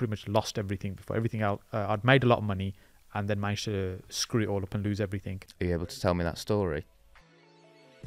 pretty much lost everything before. Everything out, I'd made a lot of money and then managed to screw it all up and lose everything. Are you able to tell me that story?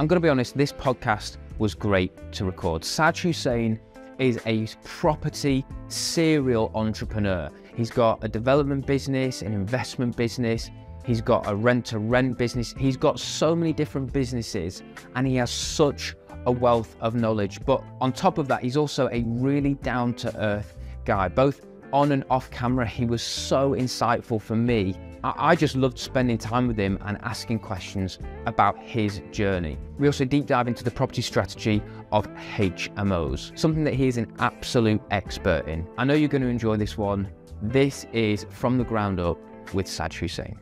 I'm going to be honest, this podcast was great to record. Saj Hussain is a property serial entrepreneur. He's got a development business, an investment business, he's got a rent-to-rent business. He's got so many different businesses and he has such a wealth of knowledge. But on top of that, he's also a really down-to-earth guy. Both on and off camera, he was so insightful for me. I just loved spending time with him and asking questions about his journey. We also deep dive into the property strategy of HMOs, something that he is an absolute expert in. I know you're going to enjoy this one. This is From the Ground Up with Saj Hussain.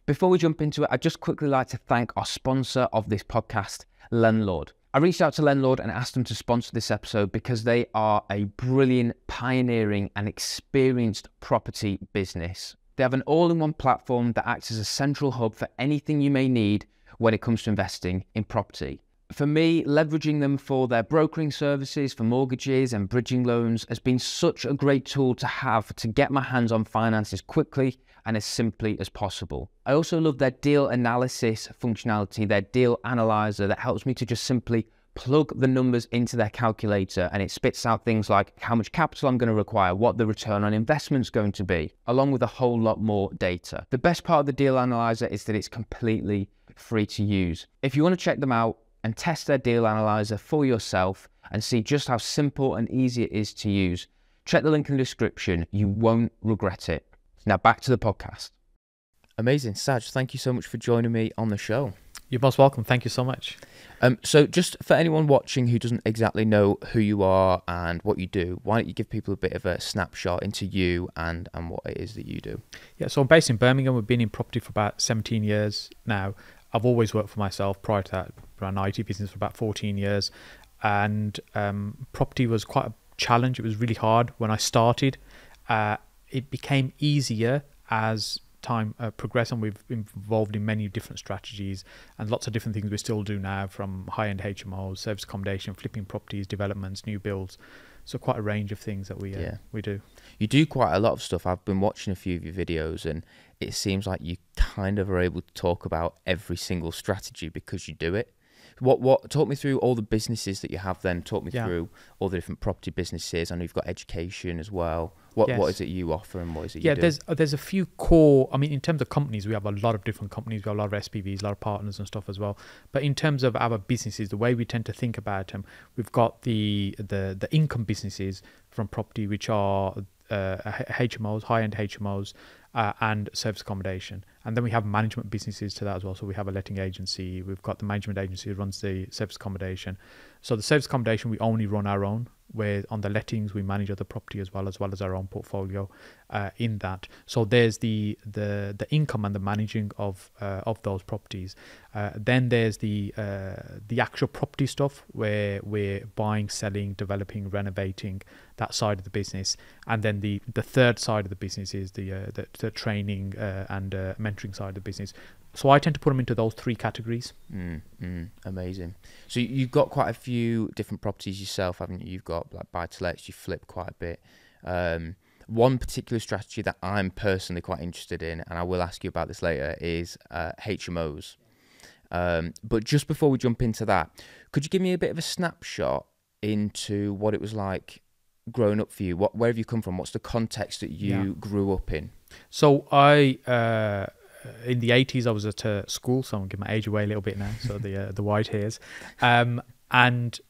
Before we jump into it, I'd just quickly like to thank our sponsor of this podcast, Landlord. I reached out to Landlord and asked them to sponsor this episode because they are a brilliant, pioneering and experienced property business. They have an all-in-one platform that acts as a central hub for anything you may need when it comes to investing in property. For me, leveraging them for their brokering services, for mortgages and bridging loans has been such a great tool to have to get my hands on finances quickly and as simply as possible. I also love their deal analysis functionality, their deal analyzer that helps me to just simply plug the numbers into their calculator and it spits out things like how much capital I'm going to require, what the return on investment is going to be, along with a whole lot more data. The best part of the deal analyzer is that it's completely free to use. If you want to check them out and test their deal analyzer for yourself and see just how simple and easy it is to use, check the link in the description. You won't regret it. Now back to the podcast. Amazing. Saj, thank you so much for joining me on the show. You're most welcome. Thank you so much. So just for anyone watching who doesn't exactly know who you are and what you do, why don't you give people a bit of a snapshot into you and what it is that you do? Yeah, so I'm based in Birmingham. We've been in property for about 17 years now. I've always worked for myself. Prior to that, ran an IT business for about 14 years. And property was quite a challenge. It was really hard when I started. It became easier as time progressed, and we've been involved in many different strategies and lots of different things we still do now, from high-end HMOs, service accommodation, flipping properties, developments, new builds. So quite a range of things that we do. You do quite a lot of stuff. I've been watching a few of your videos and it seems like you kind of are able to talk about every single strategy because you do it. What talk me through all the businesses that you have then. Talk me through all the different property businesses. I know you've got education as well. What is it you offer and what is it you do? There's a few core, I mean, in terms of companies, we have a lot of different companies. We have a lot of SPVs, a lot of partners and stuff as well. But in terms of our businesses, the way we tend to think about them, we've got the income businesses from property, which are HMOs, high-end HMOs, and service accommodation. And then we have management businesses to that as well. So we have a letting agency. We've got the management agency that runs the service accommodation. So the service accommodation, we only run our own, where on the lettings, we manage other property as well as our own portfolio in that. So there's the income and the managing of those properties. Then there's the actual property stuff, where we're buying, selling, developing, renovating, that side of the business. And then the third side of the business is the training and mentoring side of the business. So I tend to put them into those three categories. Amazing. So you've got quite a few different properties yourself, haven't you? You've got like buy-to-lets, you flip quite a bit. One particular strategy that I'm personally quite interested in, and I will ask you about this later, is HMOs. But just before we jump into that, could you give me a bit of a snapshot into what it was like growing up for you? Where have you come from? What's the context that you grew up in? So I... in the 80s, I was at school, so I'm going to give my age away a little bit now, so the white hairs. And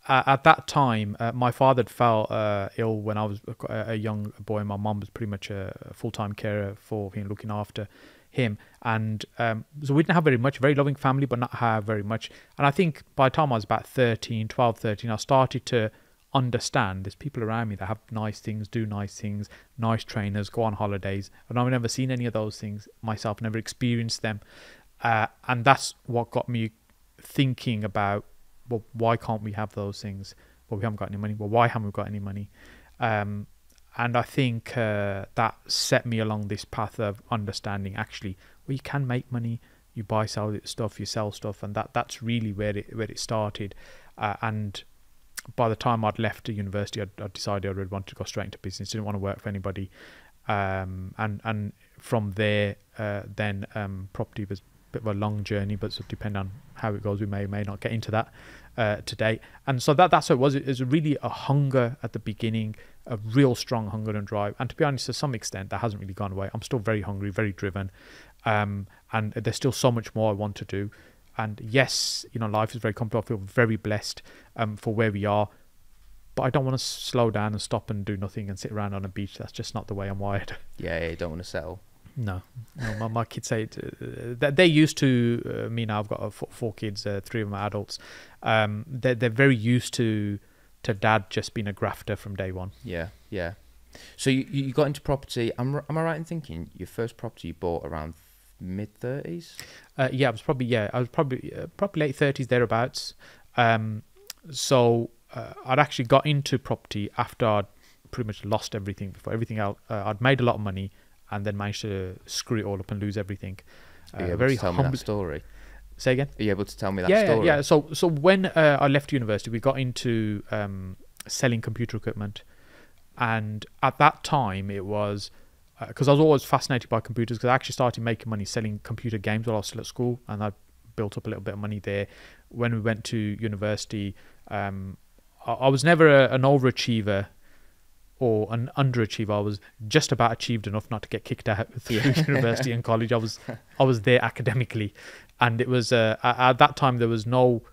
at that time, my father fell ill when I was a young boy. My mum was pretty much a full-time carer for him, looking after him. And so we didn't have very loving family, but not have very much. And I think by the time I was about 12, 13, I started to understand there's people around me that have nice things, do nice things, nice trainers, go on holidays, and I've never seen any of those things myself, never experienced them, and that's what got me thinking about, well, why can't we have those things? Well, we haven't got any money. Well, why haven't we got any money? And I think that set me along this path of understanding, actually, well, you can make money, you buy, sell stuff, you sell stuff, and that's really where it started. And by the time I'd left the university, I'd decided I really wanted to go straight into business. Didn't want to work for anybody. And from there, then property was a bit of a long journey, but sort of depend on how it goes. We may or may not get into that today. And so that's what it was. It was really a hunger at the beginning, a real strong hunger and drive. And to be honest, to some extent, that hasn't really gone away. I'm still very hungry, very driven. And there's still so much more I want to do. And yes, life is very complex. I feel very blessed for where we are. But I don't want to slow down and stop and do nothing and sit around on a beach. That's just not the way I'm wired. Yeah, you don't want to settle. No, my kids say that they're used to me now. I've got 4 kids, 3 of them are adults. They're very used to dad just being a grafter from day one. Yeah. So you got into property. Am I right in thinking your first property you bought around mid-30s? I was probably late 30s thereabouts. So I'd actually got into property after I'd pretty much lost everything before. Everything else, I'd made a lot of money and then managed to screw it all up and lose everything. Are you able to tell me that story? Say again? Are you able to tell me that story? Yeah. So when I left university, we got into selling computer equipment. And at that time, it was because I was always fascinated by computers, because I actually started making money selling computer games while I was still at school, and I built up a little bit of money there. When we went to university, I was never an overachiever or an underachiever. I was just about achieved enough not to get kicked out through university and college. I was there academically, and it was at that time there was no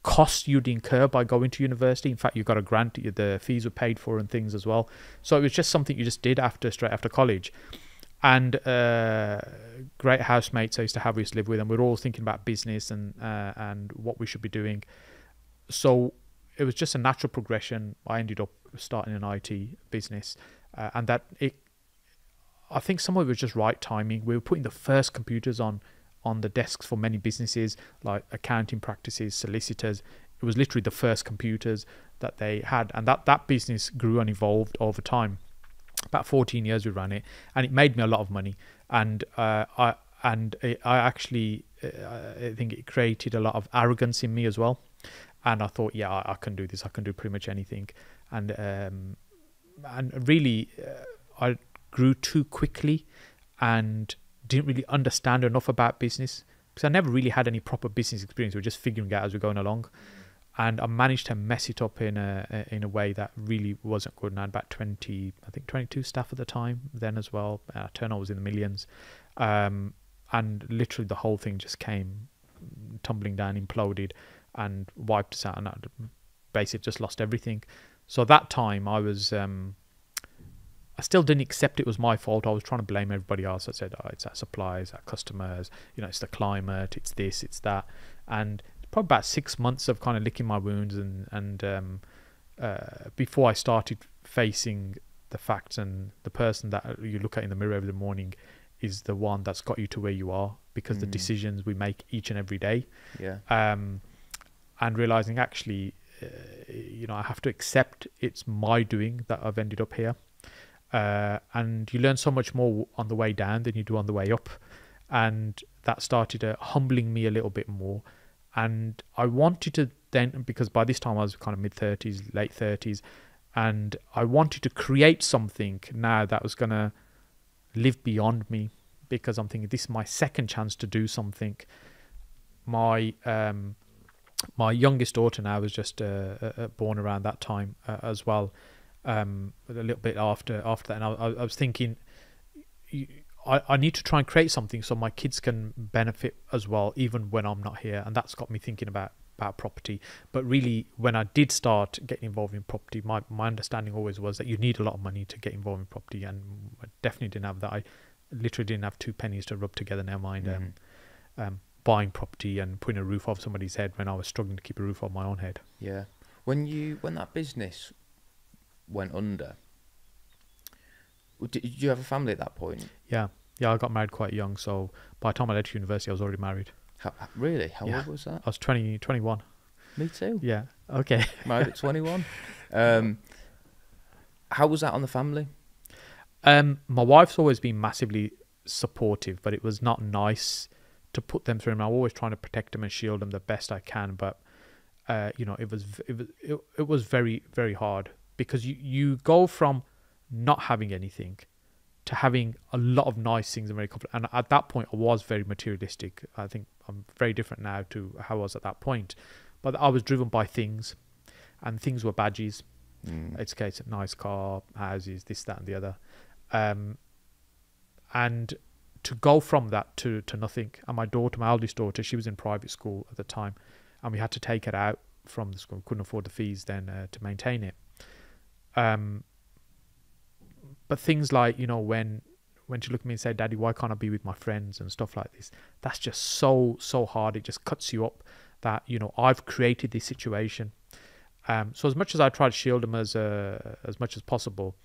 cost you'd incur by going to university. In fact, you got a grant, the fees were paid for and things as well. So it was just something you just did straight after college. And great housemates I used to live with, and we were all thinking about business and what we should be doing. So it was just a natural progression. I ended up starting an IT business, and I think some of it was just right timing. We were putting the first computers on the desks for many businesses, like accounting practices, solicitors. It was literally the first computers that they had, and that business grew and evolved over time. About 14 years we ran it, and it made me a lot of money. And I think it created a lot of arrogance in me as well. And I thought, yeah, I can do this. I can do pretty much anything. And really, I grew too quickly and didn't really understand enough about business, because I never really had any proper business experience. We were just figuring it out as we're going along. And I managed to mess it up in a way that really wasn't good. And I had about 22 staff at the time then as well. Turnover was in the millions. And literally the whole thing just came tumbling down, imploded, and wiped us out. And I basically just lost everything. So that time I was... I still didn't accept it was my fault. I was trying to blame everybody else. I said, it's our suppliers, our customers, it's the climate, it's this, it's that. And probably about 6 months of kind of licking my wounds and before I started facing the facts, and the person that you look at in the mirror every morning is the one that's got you to where you are, because the decisions we make each and every day. Yeah. And realizing actually, I have to accept it's my doing that I've ended up here. And you learn so much more on the way down than you do on the way up, and that started humbling me a little bit more. And I wanted to then, because by this time I was kind of mid-30s, late 30s, and I wanted to create something now that was going to live beyond me, because I'm thinking this is my second chance to do something. My youngest daughter now was just born around that time as well. A little bit after that, and I was thinking, I need to try and create something so my kids can benefit as well, even when I'm not here. And that's got me thinking about property. But really, when I did start getting involved in property, my understanding always was that you need a lot of money to get involved in property, and I definitely didn't have that. I literally didn't have 2 pennies to rub together, never mind buying property and putting a roof over somebody's head when I was struggling to keep a roof over my own head. Yeah. When that business went under, did you have a family at that point? Yeah, I got married quite young, so by the time I left university I was already married. Really? How old was that? I was 21. Me too. Yeah. Okay. Married at 21. How was that on the family? My wife's always been massively supportive, but it was not nice to put them through. I'm always trying to protect them and shield them the best I can, but it was very, very hard, because you go from not having anything to having a lot of nice things and very confident. And at that point, I was very materialistic. I think I'm very different now to how I was at that point. But I was driven by things, and things were badges. It's a case of nice car, houses, this, that, and the other. And to go from that to nothing. And my eldest daughter, she was in private school at the time, and we had to take her out from the school. Couldn't afford the fees then to maintain it. But things like, when she looked at me and said, "Daddy, why can't I be with my friends?" and stuff like this, that's just so hard. It just cuts you up that, I've created this situation. So as much as I tried to shield them as much as possible,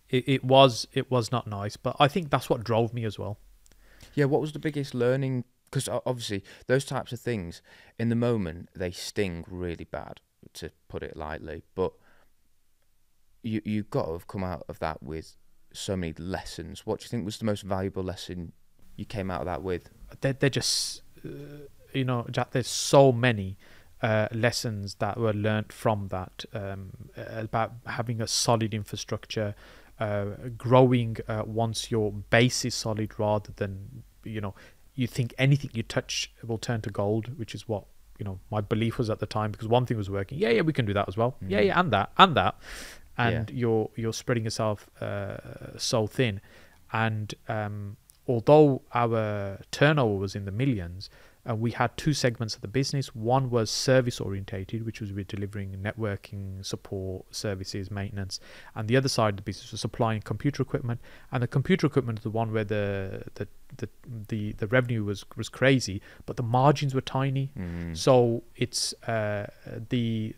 it was not nice. But I think that's what drove me as well. Yeah, what was the biggest learning? Because obviously those types of things, in the moment, they sting really bad, to put it lightly. But you've got to have come out of that with so many lessons. What do you think was the most valuable lesson you came out of that with? They're just, Jack, there's so many lessons that were learnt from that, about having a solid infrastructure, growing once your base is solid, rather than, you think anything you touch will turn to gold, which is what, my belief was at the time, because one thing was working. Yeah, we can do that as well. Yeah, and that. And you're spreading yourself so thin. And although our turnover was in the millions, we had two segments of the business. One was service orientated, which was we're delivering networking, support, services, maintenance. And the other side of the business was supplying computer equipment. And the computer equipment is the one where the revenue was crazy, but the margins were tiny. So it's the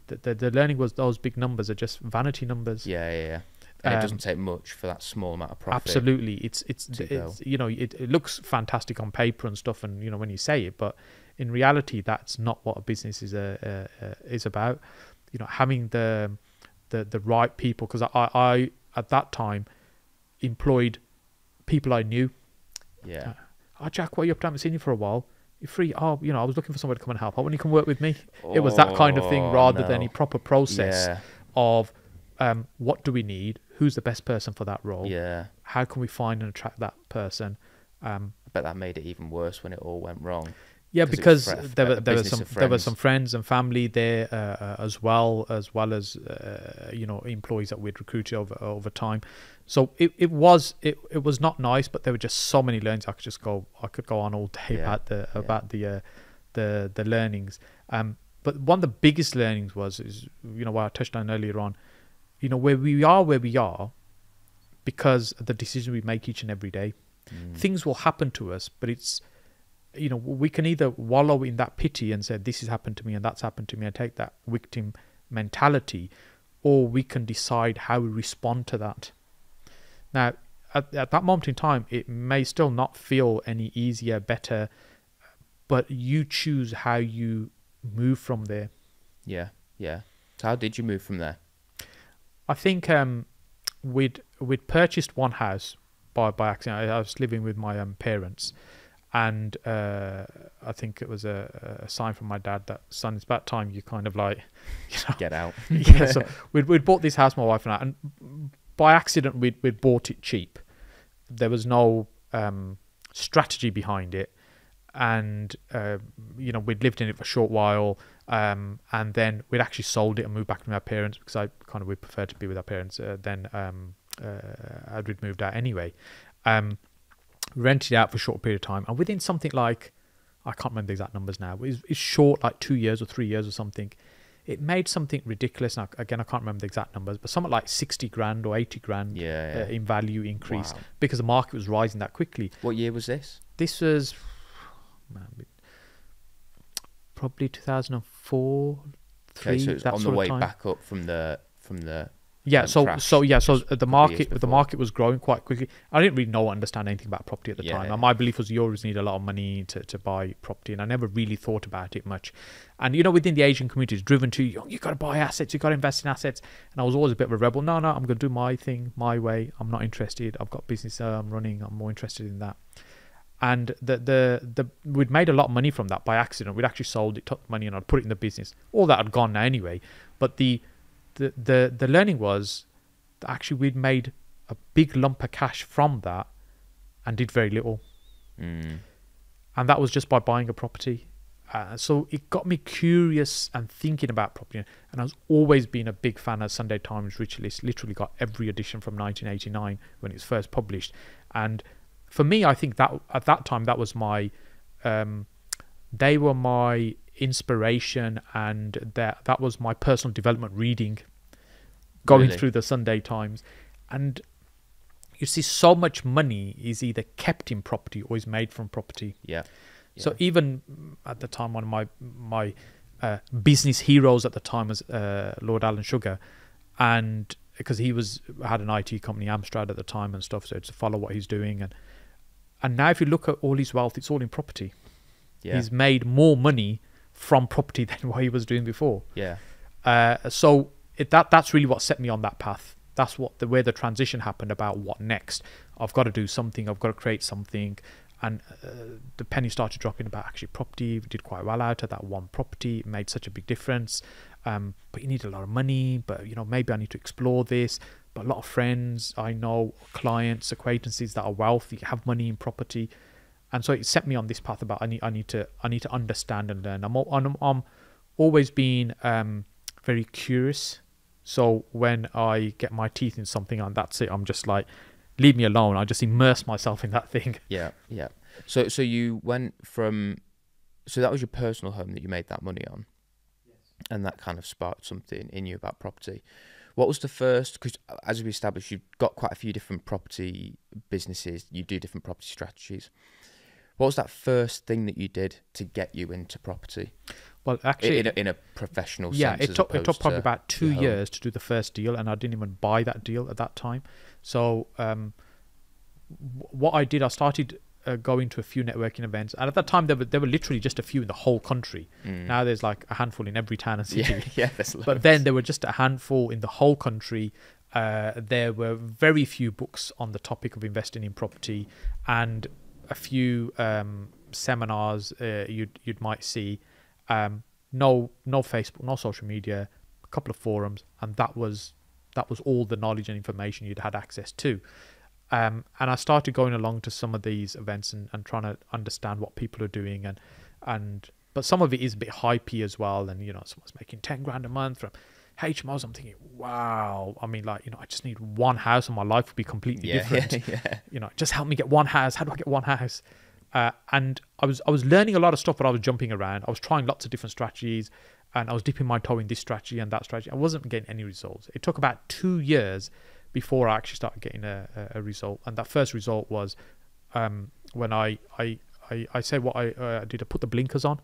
learning was those big numbers are just vanity numbers. Yeah. And it doesn't take much for that small amount of profit. Absolutely. It's it looks fantastic on paper and stuff, and when you say it, but in reality that's not what a business is about. Having the right people, because I at that time employed people I knew. Yeah. Oh, Jack, what are you up to? I haven't seen you for a while. You're free. Oh, I was looking for somebody to come and help. Oh, when you can work with me. It was that kind of thing, rather than a proper process of what do we need? Who's the best person for that role? Yeah. How can we find and attract that person? I bet that made it even worse when it all went wrong. Yeah, because there were some friends and family there as well as employees that we'd recruited over time. So it was not nice, but there were just so many learnings. I could go on all day about the learnings. But one of the biggest learnings is what I touched on earlier on. Where we are because of the decisions we make each and every day. Things will happen to us, but it's, we can either wallow in that pity and say, this has happened to me and that's happened to me, and take that victim mentality, or we can decide how we respond to that. Now, at that moment in time, it may still not feel any easier, better, but you choose how you move from there. Yeah. So how did you move from there? I think we'd purchased one house by accident. I was living with my parents, and I think it was a sign from my dad that, son, it's about time you kind of get out. Yeah, so we'd bought this house, my wife and I, and by accident we'd bought it cheap. There was no strategy behind it, and we'd lived in it for a short while, and then we'd actually sold it and moved back to my parents, because we preferred to be with our parents then we'd moved out anyway. Rented it out for a short period of time, and within something like, I can't remember the exact numbers now, it's short, like 2 years or 3 years or something, it made something ridiculous. Now, again, I can't remember the exact numbers, but something like 60 grand or 80 grand in value increase. Wow. Because the market was rising that quickly. What year was this? This was probably 2004, 3. Okay, so it's on the way back up from the the market was growing quite quickly. I didn't really understand anything about property at the time. And my belief was you always need a lot of money to buy property, and I never really thought about it much. And within the Asian community, it's driven to you got to buy assets, you got to invest in assets. And I was always a bit of a rebel. No, I'm going to do my thing my way. I'm not interested. I've got business I'm running. I'm more interested in that. And we'd made a lot of money from that by accident. We'd actually sold it, took the money, and I'd put it in the business. All that had gone now anyway. But the learning was that actually we'd made a big lump of cash from that and did very little. And that was just by buying a property. So it got me curious and thinking about property. And I was always been a big fan of Sunday Times Rich List. Literally got every edition from 1989 when it was first published. And for me, I think that at that time, that was my, they were my inspiration, and that was my personal development reading, going Really? through the Sunday Times. And you see, so much money is either kept in property or is made from property. Yeah. So even at the time, one of my business heroes at the time was Lord Alan Sugar, and because he had an IT company, Amstrad, at the time and stuff, so to follow what he's doing. And now if you look at all his wealth, it's all in property. Yeah. He's made more money from property than what he was doing before. Yeah. So that's really what set me on that path. That's where the transition happened about what next. I've got to do something. I've got to create something. And the penny started dropping about actually property. We did quite well out of that one property. It made such a big difference. But you need a lot of money. But, maybe I need to explore this. But a lot of friends I know, clients, acquaintances that are wealthy, have money in property. And so it set me on this path about I need to understand and learn. I'm always been very curious. So when I get my teeth in something and that's it, I'm just like, leave me alone. I just immerse myself in that thing. Yeah. Yeah. So you went from, so that was your personal home that you made that money on. Yes. And that kind of sparked something in you about property. What was the first, because as we established, you've got quite a few different property businesses, you do different property strategies. What was that first thing that you did to get you into property? Well, actually, in a professional sense. Yeah, it took probably about 2 your home. years to do the first deal, and I didn't even buy that deal at that time. So what I did, I started going to a few networking events, and at that time there were literally just a few in the whole country. Now there's like a handful in every town and city. Yeah, there's loads. But then there were just a handful in the whole country. There were very few books on the topic of investing in property, and a few seminars you'd might see. No Facebook, no social media, a couple of forums, and that was all the knowledge and information you'd had access to. And I started going along to some of these events and trying to understand what people are doing, but some of it is a bit hypey as well. And someone's making 10 grand a month from HMOs. I'm thinking, wow. I mean, I just need one house, and my life would be completely different. Yeah. Just help me get one house. How do I get one house? And I was learning a lot of stuff, but I was jumping around. I was trying lots of different strategies, and I was dipping my toe in this strategy and that strategy. I wasn't getting any results. It took about 2 years before I actually started getting a result. And that first result was when I say what I did. I put the blinkers on,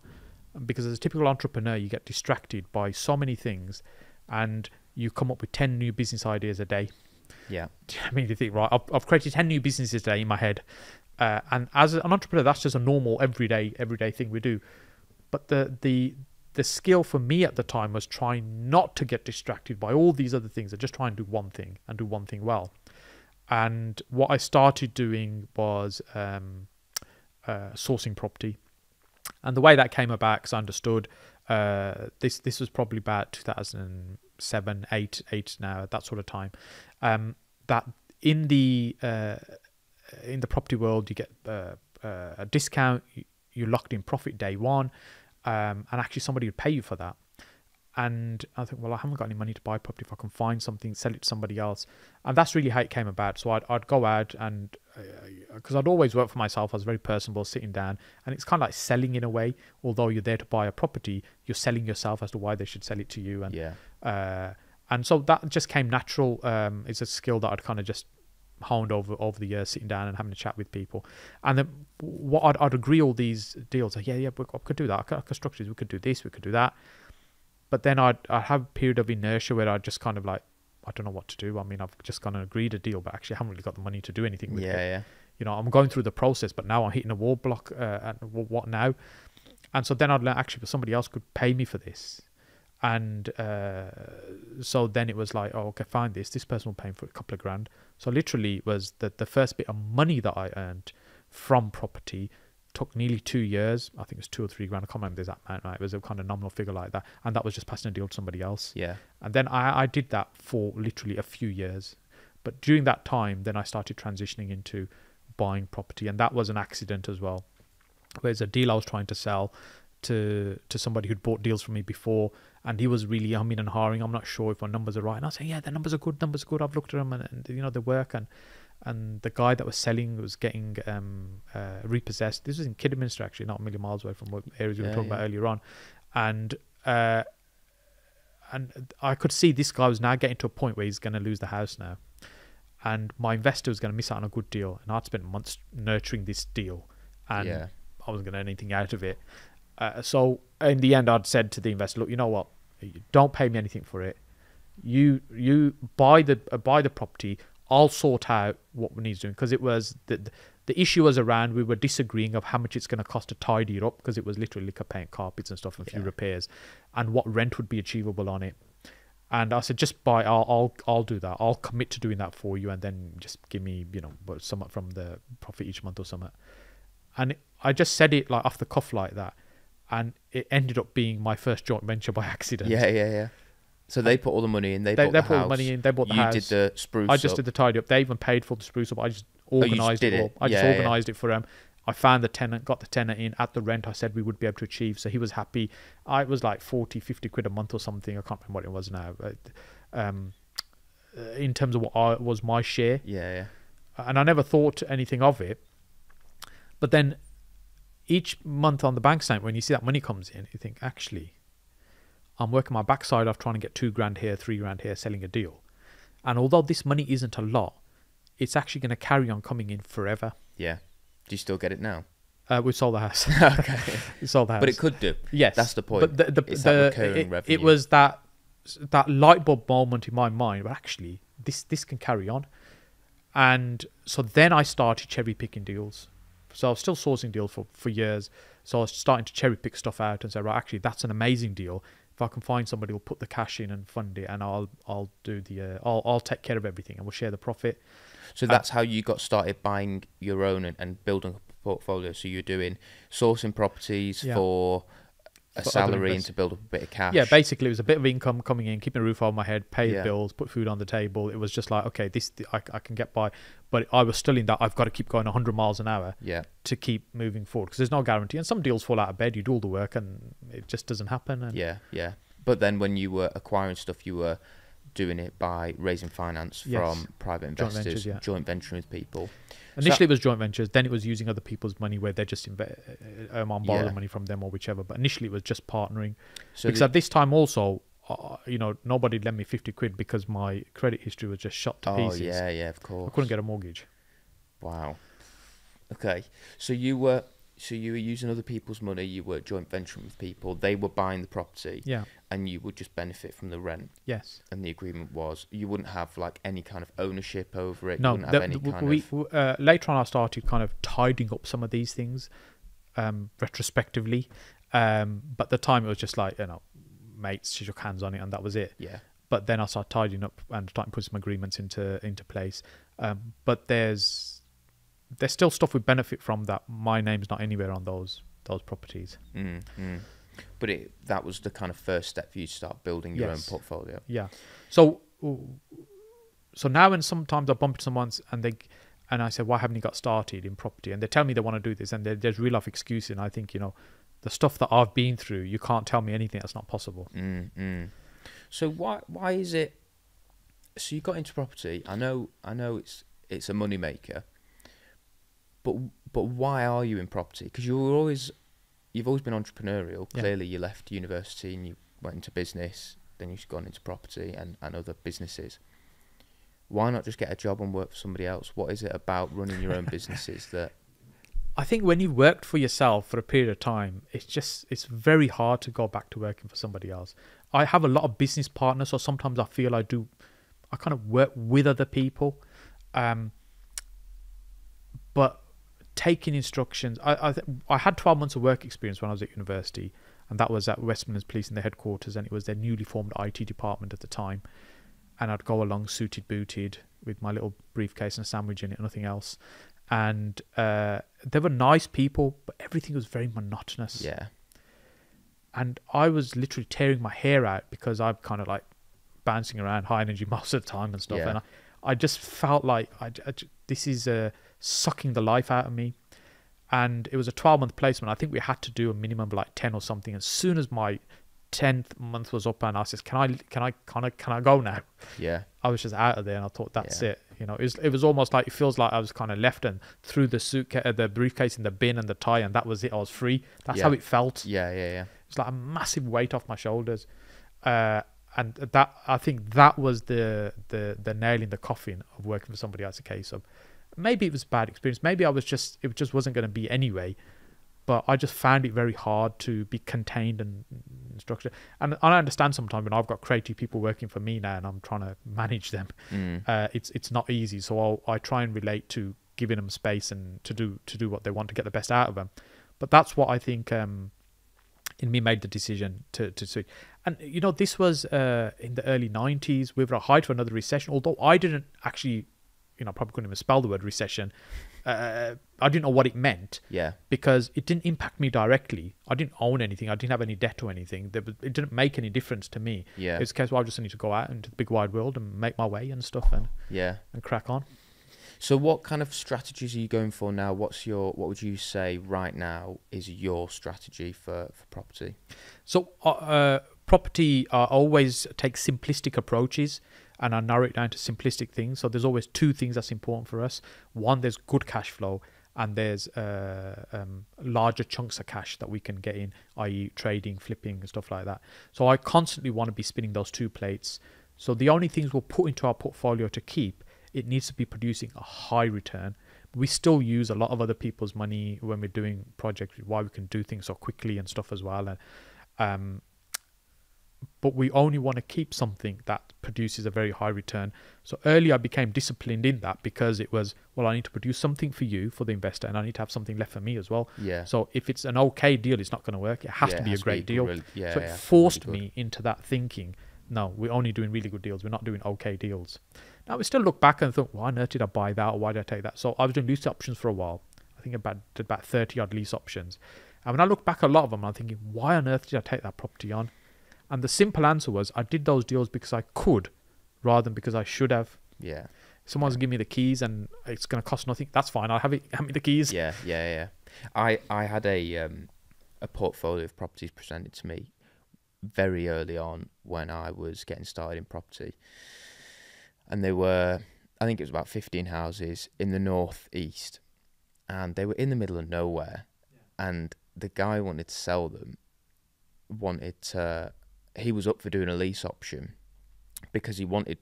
because as a typical entrepreneur, you get distracted by so many things, and you come up with 10 new business ideas a day. Yeah. I mean, you think, right, I've created 10 new businesses a day in my head. And as an entrepreneur, that's just a normal everyday thing we do. But the skill for me at the time was trying not to get distracted by all these other things and just try and do one thing and do one thing well. And what I started doing was sourcing property. And the way that came about, because I understood this was probably about 2007, 8 now, that sort of time, that in the property world, you get a discount, you're locked in profit day one, and actually somebody would pay you for that. And I think, well, I haven't got any money to buy property. If I can find something, sell it to somebody else. And that's really how it came about. So I'd go out, and because I'd always worked for myself, I was very personable, sitting down, and it's kind of like selling in a way. Although you're there to buy a property, you're selling yourself as to why they should sell it to you. And and so that just came natural. It's a skill that I'd kind of just honed over the years, sitting down and having a chat with people. And then what I'd agree all these deals, like, yeah, we could do that. I could structure this, we could do this, we could do that. But then I'd have a period of inertia where I'd just kind of like, I don't know what to do. I mean, I've just kind of agreed a deal, but actually I haven't really got the money to do anything with it. Yeah. I'm going through the process, but now I'm hitting a wall block. And what now? And so then I'd learn, actually, somebody else could pay me for this. And so then it was like, oh, okay, fine, this person will pay for a couple of grand. So literally it was the first bit of money that I earned from property. Took nearly 2 years. I think it was 2 or 3 grand. I can't remember the exact amount. Right? It was a kind of nominal figure like that, and that was just passing a deal to somebody else. Yeah. And then I did that for literally a few years. But during that time, then I started transitioning into buying property, and that was an accident as well. Whereas a deal I was trying to sell to somebody who'd bought deals from me before, and he was really humming and hawing. I'm not sure if my numbers are right. And I say, yeah, the numbers are good. I've looked at them, and they work. And the guy that was selling was getting repossessed. This was in Kidderminster, actually, not a million miles away from what areas we were talking about earlier on. And I could see this guy was now getting to a point where he's going to lose the house now. And my investor was going to miss out on a good deal. And I'd spent months nurturing this deal, and I wasn't going to earn anything out of it. So in the end, I'd said to the investor, look, you know what? Don't pay me anything for it. You buy the property. I'll sort out what we need doing, because it was the issue was around, we were disagreeing of how much it's going to cost to tidy it up, because it was literally liquor paint, carpets and stuff, and a few repairs, and what rent would be achievable on it. And I said, just buy. I'll do that. I'll commit to doing that for you, and then just give me somewhat from the profit each month or something. And I just said it like off the cuff like that, and it ended up being my first joint venture by accident. Yeah. So they put all the money in. They put all the money in. They bought the house. You did the spruce. I just did the tidy up. They even paid for the spruce up. I just organised it all. I just organised it for them. I found the tenant, got the tenant in at the rent I said we would be able to achieve. So he was happy. It was like 40, 50 quid a month or something. I can't remember what it was now. But, in terms of what was my share. Yeah. And I never thought anything of it. But then each month on the bank statement, when you see that money comes in, you think, actually, I'm working my backside off trying to get 2 grand here, 3 grand here, selling a deal. And although this money isn't a lot, it's actually going to carry on coming in forever. Yeah. Do you still get it now? We sold the house. Okay. We sold the house. But it could do. Yes. That's the point. But it's that recurring revenue. It was that light bulb moment in my mind, but actually, this can carry on. And so then I started cherry picking deals. So I was still sourcing deals for years. So I was starting to cherry pick stuff out and say, right, actually, that's an amazing deal. If I can find somebody who'll put the cash in and fund it, and I'll do I'll take care of everything, and we'll share the profit. So that's how you got started buying your own and building a portfolio. So you're doing sourcing properties for a salary and to build up a bit of cash. Yeah, basically it was a bit of income coming in, keeping a roof over my head, pay the bills, put food on the table. It was just like, okay, I can get by. But I was still in that I've got to keep going 100 miles an hour to keep moving forward, because there's no guarantee. And some deals fall out of bed, you do all the work and it just doesn't happen. And yeah. But then when you were acquiring stuff, you were doing it by raising finance from private investors, joint venturing with people. Initially it was joint ventures, then it was using other people's money where they just borrow the money from them or whichever. But initially it was just partnering. So because at this time also, nobody lent me 50 quid because my credit history was just shot to pieces. Yeah, of course. I couldn't get a mortgage. Wow. Okay. So you were using other people's money, you were joint venturing with people, they were buying the property, and you would just benefit from the rent. Yes. And the agreement was you wouldn't have like any kind of ownership over it. No, you wouldn't have any kind of... later on I started kind of tidying up some of these things retrospectively, but at the time it was just like, mates shook hands on it and that was it. Yeah. But then I started tidying up and starting to put some agreements into place. But there's still stuff we benefit from that my name's not anywhere on those properties. But that was the kind of first step for you to start building your own portfolio. Yeah. So now when sometimes I bump into someone and I say, why haven't you got started in property? And they tell me they want to do this, and there's real life excuses. And I think, the stuff that I've been through, you can't tell me anything that's not possible. So why is it? So you got into property. I know it's a money maker. But why are you in property? Because you've always been entrepreneurial. Clearly, you left university and you went into business. Then you've gone into property and other businesses. Why not just get a job and work for somebody else? What is it about running your own businesses that? I think when you've worked for yourself for a period of time, it's very hard to go back to working for somebody else. I have a lot of business partners, so sometimes I feel I kind of work with other people, but taking instructions. I had 12 months of work experience when I was at university, and that was at Westminster Police in their headquarters, and it was their newly formed IT department at the time. And I'd go along suited, booted, with my little briefcase and a sandwich in it, and nothing else. and they were nice people, but everything was very monotonous. Yeah. And I was literally tearing my hair out because I'm kind of like bouncing around high energy most of the time and stuff. Yeah. And I just felt like this is sucking the life out of me. And it was a 12-month placement. I think we had to do a minimum of like 10 or something. As soon as my 10th month was up and I said, can I go now? Yeah. I was just out of there, and I thought, that's it. You know, it was almost like, it feels like I was kind of left and threw the suitcase, the briefcase in the bin and the tie, and that was it. I was free. That's how it felt. Yeah. It's like a massive weight off my shoulders, and that, I think that was the nail in the coffin of working for somebody else. A case of maybe it was a bad experience. Maybe it just wasn't going to be anyway. But I just found it very hard to be contained and structured. And I understand sometimes when I've got creative people working for me now and I'm trying to manage them, it's not easy. So I try and relate to giving them space and to do what they want to get the best out of them. But that's what I think in me made the decision to switch. And you know, this was in the early 90s. We were at height of another recession. Although I didn't actually, you know, probably couldn't even spell the word recession. I didn't know what it meant. Yeah. Because it didn't impact me directly. I didn't own anything. I didn't have any debt or anything. It didn't make any difference to me. Yeah. It's a case where I just need to go out into the big wide world and make my way and stuff and crack on. So what kind of strategies are you going for now? What would you say right now is your strategy for property? So property, I always take simplistic approaches and I narrow it down to simplistic things. So there's always two things that's important for us. One, there's good cash flow, and there's larger chunks of cash that we can get in, i.e. trading, flipping and stuff like that. So I constantly want to be spinning those two plates. So the only things we'll put into our portfolio to keep, it needs to be producing a high return. We still use a lot of other people's money when we're doing projects, why we can do things so quickly and stuff as well. And but we only want to keep something that produces a very high return. So early I became disciplined in that because it was, well, I need to produce something for you, for the investor, and I need to have something left for me as well. Yeah. So if it's an okay deal, it's not going to work. It has to be a great deal. Really, so it forced me into that thinking, no, we're only doing really good deals. We're not doing okay deals. Now we still look back and think, why on earth did I buy that, or why did I take that? So I was doing lease options for a while. I think did about 30 odd lease options. And when I look back at a lot of them, I'm thinking, why on earth did I take that property on? And the simple answer was, I did those deals because I could, rather than because I should have. Yeah. If someone's giving me the keys and it's going to cost nothing, that's fine. I'll have it. Hand me the keys. Yeah. I had a portfolio of properties presented to me very early on when I was getting started in property, and they were, I think it was about 15 houses in the northeast, and they were in the middle of nowhere, and the guy wanted to sell them. He was up for doing a lease option because he wanted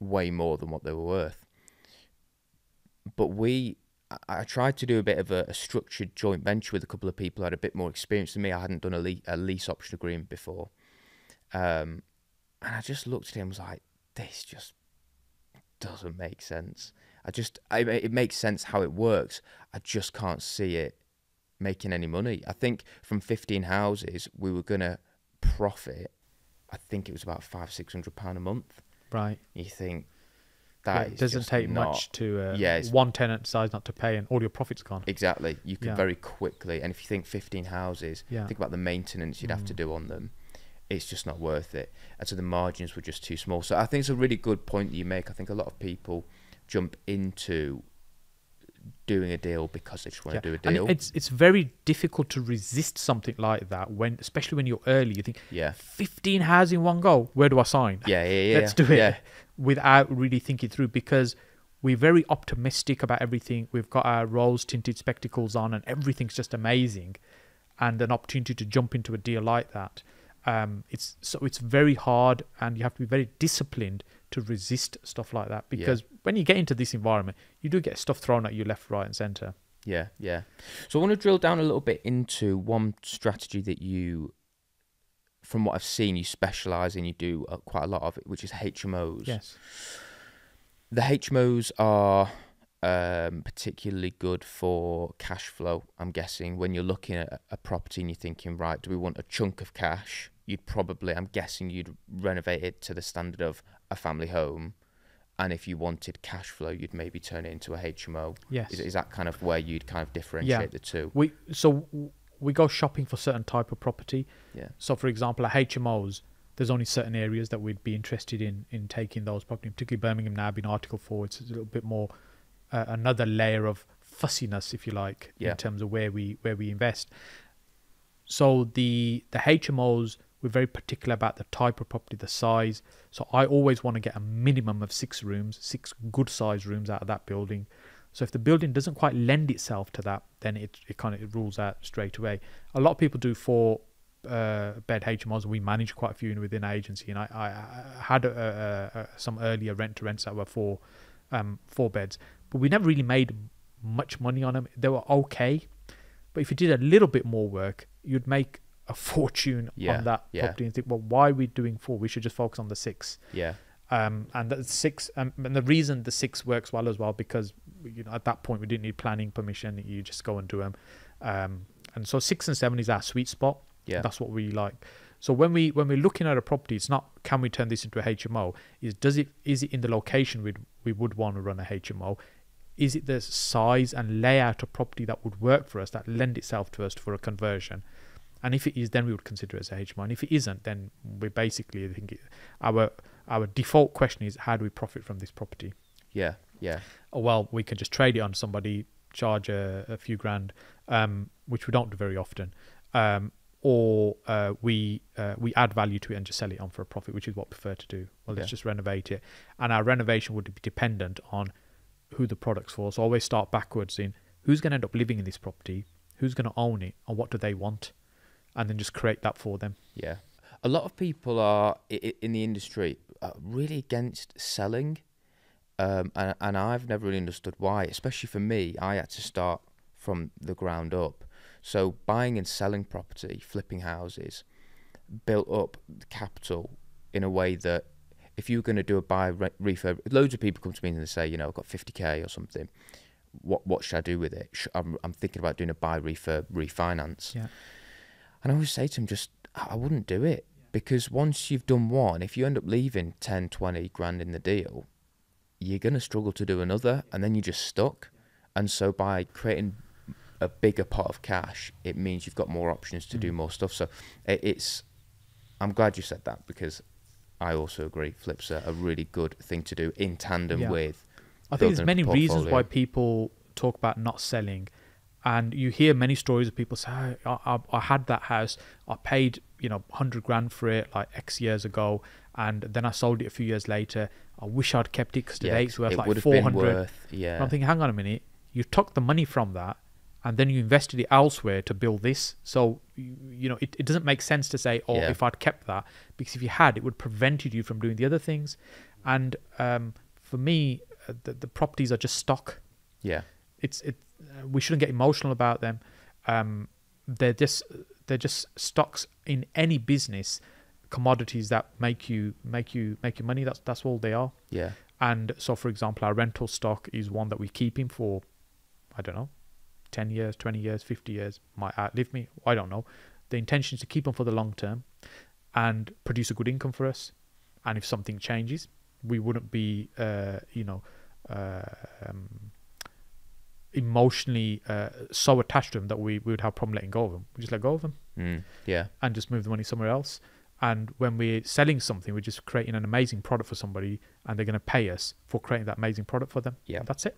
way more than what they were worth. But I tried to do a bit of a structured joint venture with a couple of people who had a bit more experience than me. I hadn't done a lease option agreement before. And I just looked at him and was like, this just doesn't make sense. It makes sense how it works. I just can't see it making any money. I think from 15 houses, we were going to profit, I think it was about £500-600 a month. Right. You think that it doesn't take much to one tenant decides not to pay and all your profit's gone. Exactly. You could very quickly, and if you think 15 houses, think about the maintenance you'd have to do on them. It's just not worth it. And so the margins were just too small. So I think it's a really good point that you make. I think a lot of people jump into doing a deal because they just want to do a deal. And it's very difficult to resist something like that, especially when you're early. You think, 15 houses in one go, where do I sign? Let's do it, without really thinking through, because we're very optimistic about everything. We've got our rose tinted spectacles on and everything's just amazing, and an opportunity to jump into a deal like that, it's very hard, and you have to be very disciplined to resist stuff like that, because when you get into this environment, you do get stuff thrown at you left, right and centre. Yeah. So I want to drill down a little bit into one strategy that you, from what I've seen, you specialise in, you do quite a lot of it, which is HMOs. Yes. The HMOs are particularly good for cash flow, I'm guessing. When you're looking at a property and you're thinking, right, do we want a chunk of cash? I'm guessing you'd renovate it to the standard of a family home and if you wanted cash flow, you'd maybe turn it into a HMO. Yes. Is that kind of where you'd kind of differentiate the two? We go shopping for certain type of property. Yeah. So for example, at HMOs, there's only certain areas that we'd be interested in taking those property, particularly Birmingham now being Article 4. It's a little bit more another layer of fussiness, if you like, in terms of where we invest. So the HMOs, we're very particular about the type of property, the size. So I always want to get a minimum of 6 rooms, 6 good size rooms out of that building. So if the building doesn't quite lend itself to that, then it kind of rules out straight away. A lot of people do 4 bed HMOs. We manage quite a few within our agency, and I had some earlier rent-to-rents that were 4 beds, but we never really made much money on them. They were okay, but if you did a little bit more work, you'd make a fortune on that property and think, well, why are we doing 4? We should just focus on the 6. And the 6, and the reason the 6 works well as well, because at that point we didn't need planning permission. You just go and do them, and so 6 and 7 is our sweet spot. That's what we like. So when we're looking at a property, it's not can we turn this into a HMO? Is it in the location we would want to run a HMO? Is it the size and layout of property that would work for us, that lend itself to us for a conversion? And if it is, then we would consider it as a HMO. And if it isn't, then we basically think our default question is, how do we profit from this property? Well, we can just trade it on somebody, charge a few grand, which we don't do very often, or we add value to it and just sell it on for a profit, which is what we prefer to do. Well, let's just renovate it, and our renovation would be dependent on who the product's for. So always start backwards in who's going to end up living in this property, who's going to own it, and what do they want, and then just create that for them. A lot of people are in the industry really against selling, and I've never really understood why. Especially for me, I had to start from the ground up. So buying and selling property, flipping houses, built up the capital in a way that if you were going to do a buy refurb, loads of people come to me and they say, I've got 50k or something. What should I do with it? I'm thinking about doing a buy refurb refinance. And I always say to them, I wouldn't do it, because once you've done one, if you end up leaving 10, 20 grand in the deal, you're going to struggle to do another, and then you're just stuck. And so by creating a bigger pot of cash, it means you've got more options to do more stuff. So I'm glad you said that, because I also agree flips are a really good thing to do in tandem with. I think there's many reasons why people talk about not selling, and you hear many stories of people say, I had that house, I paid 100 grand for it like X years ago, and then I sold it a few years later. I wish I'd kept it, because today it's worth like 400. I'm thinking, hang on a minute, you took the money from that and then you invested it elsewhere to build this. So it doesn't make sense to say, if I'd kept that, because if you had, it would prevented you from doing the other things. And for me, the properties are just stock. We shouldn't get emotional about them. They're just stocks in any business, commodities that make you money. That's all they are. And so, for example, our rental stock is one that we keep in for, I don't know, 10 years, 20 years, 50 years. Might outlive me, I don't know. The intention is to keep them for the long term and produce a good income for us. And if something changes, we wouldn't be emotionally so attached to them that we would have a problem letting go of them. We just let go of them and just move the money somewhere else. And when we're selling something, we're just creating an amazing product for somebody, and they're going to pay us for creating that amazing product for them. That's it.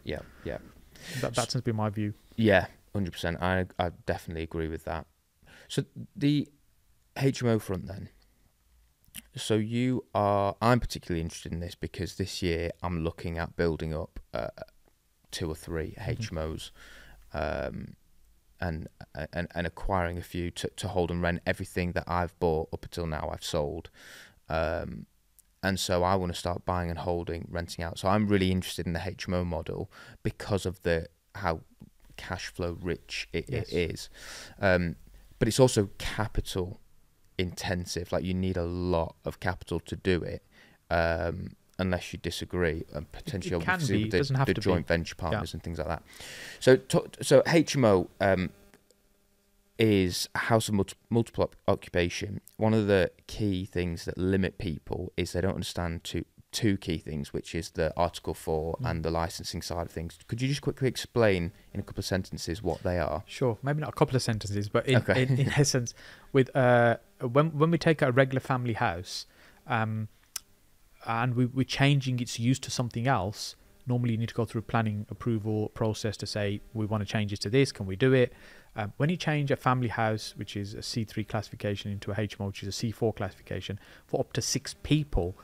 That tends to be my view. 100%. I definitely agree with that. So the HMO front then. So I'm particularly interested in this because this year I'm looking at building up 2 or 3 HMOs, and acquiring a few to hold and rent. Everything that I've bought up until now I've sold, and so I want to start buying and holding, renting out. So I'm really interested in the HMO model because of how cash flow rich it is, but it's also capital intensive. Like, you need a lot of capital to do it, unless you disagree, and potentially obviously with the joint venture partners and things like that. So HMO is a house of multiple occupation. One of the key things that limit people is they don't understand two key things, which is the Article 4 and the licensing side of things. Could you just quickly explain in a couple of sentences what they are? Sure, maybe not a couple of sentences, but in essence, with when we take a regular family house, and we're changing its use to something else, normally you need to go through a planning approval process to say we want to change it to this. Can we do it? When you change a family house, which is a C3 classification, into a HMO, which is a C4 classification, for up to 6 people,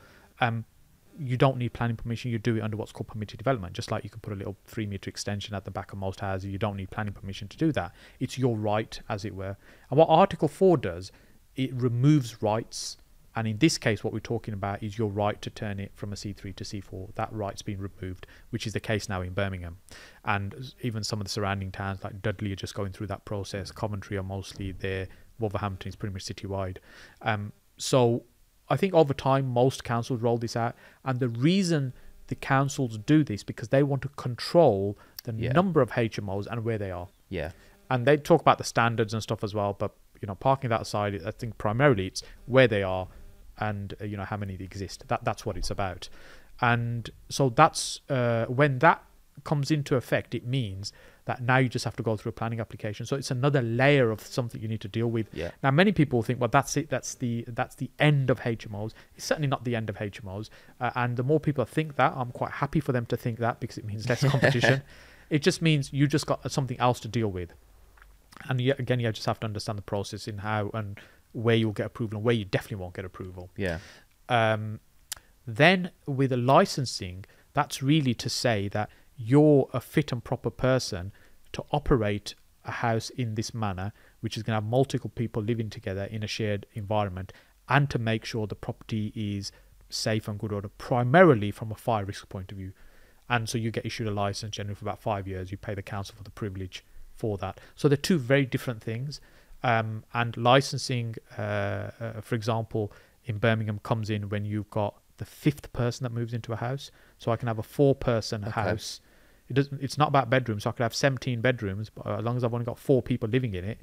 you don't need planning permission. You do it under what's called permitted development. Just like you can put a little 3-meter extension at the back of most houses, you don't need planning permission to do that. It's your right, as it were. And what Article 4 does, it removes rights. And in this case, what we're talking about is your right to turn it from a C3 to C4. That right's been removed, which is the case now in Birmingham. And even some of the surrounding towns like Dudley are just going through that process. Coventry are mostly there. Wolverhampton is pretty much citywide. So I think over time, most councils roll this out. And the reason the councils do this, because they want to control the number of HMOs and where they are. Yeah. And they talk about the standards and stuff as well. But, parking that aside, I think primarily it's where they are and, how many exist. That's what it's about. And so that's when that comes into effect, it means that now you just have to go through a planning application. So it's another layer of something you need to deal with. Yeah. Now, many people think, well, that's it. That's the end of HMOs. It's certainly not the end of HMOs. And the more people think that, I'm quite happy for them to think that, because it means less competition. It just means you just got something else to deal with. And again, you just have to understand the process in how and where you'll get approval and where you definitely won't get approval. Yeah. Then with the licensing, that's really to say that you're a fit and proper person to operate a house in this manner, which is going to have multiple people living together in a shared environment, and to make sure the property is safe and good order, primarily from a fire risk point of view. And so you get issued a license generally for about 5 years. You pay the council for the privilege for that. So they're two very different things. And licensing, for example, in Birmingham comes in when you've got the 5th person that moves into a house. So I can have a 4-person house. It's not about bedrooms. So I could have 17 bedrooms, but as long as I've only got 4 people living in it,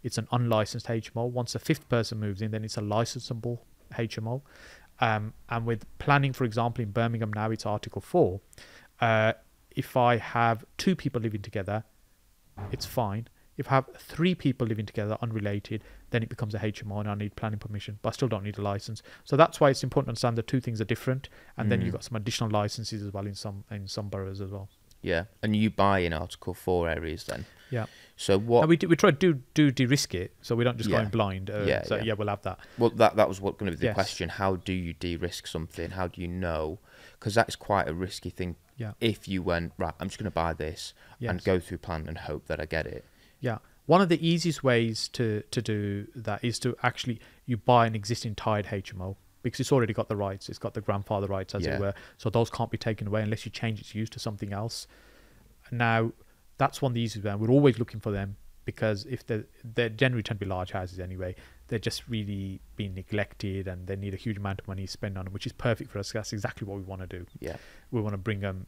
it's an unlicensed HMO. Once the 5th person moves in, then it's a licensable HMO. And with planning, for example, in Birmingham now, it's Article 4. If I have 2 people living together, it's fine. If I have 3 people living together unrelated, then it becomes a HMO and I need planning permission, but I still don't need a license. So that's why it's important to understand the two things are different. And then you've got some additional licenses as well in some boroughs as well. Yeah. And you buy in Article 4 areas then? Yeah. So what... Now we try to do de-risk it, so we don't just go in blind. We'll have that. Well, that was going to be the question. How do you de-risk something? How do you know? Because that's quite a risky thing. Yeah. If you went, right, I'm just going to buy this and go through plan and hope that I get it. Yeah. One of the easiest ways to do that is to actually, you buy an existing tied HMO, because it's already got the rights. It's got the grandfather rights, as it were. So those can't be taken away unless you change its use to something else. Now, that's one of the easiest ones. We're always looking for them, because if they generally tend to be large houses anyway, they're just really being neglected and they need a huge amount of money spent on them, which is perfect for us. That's exactly what we want to do. Yeah, we want to bring them,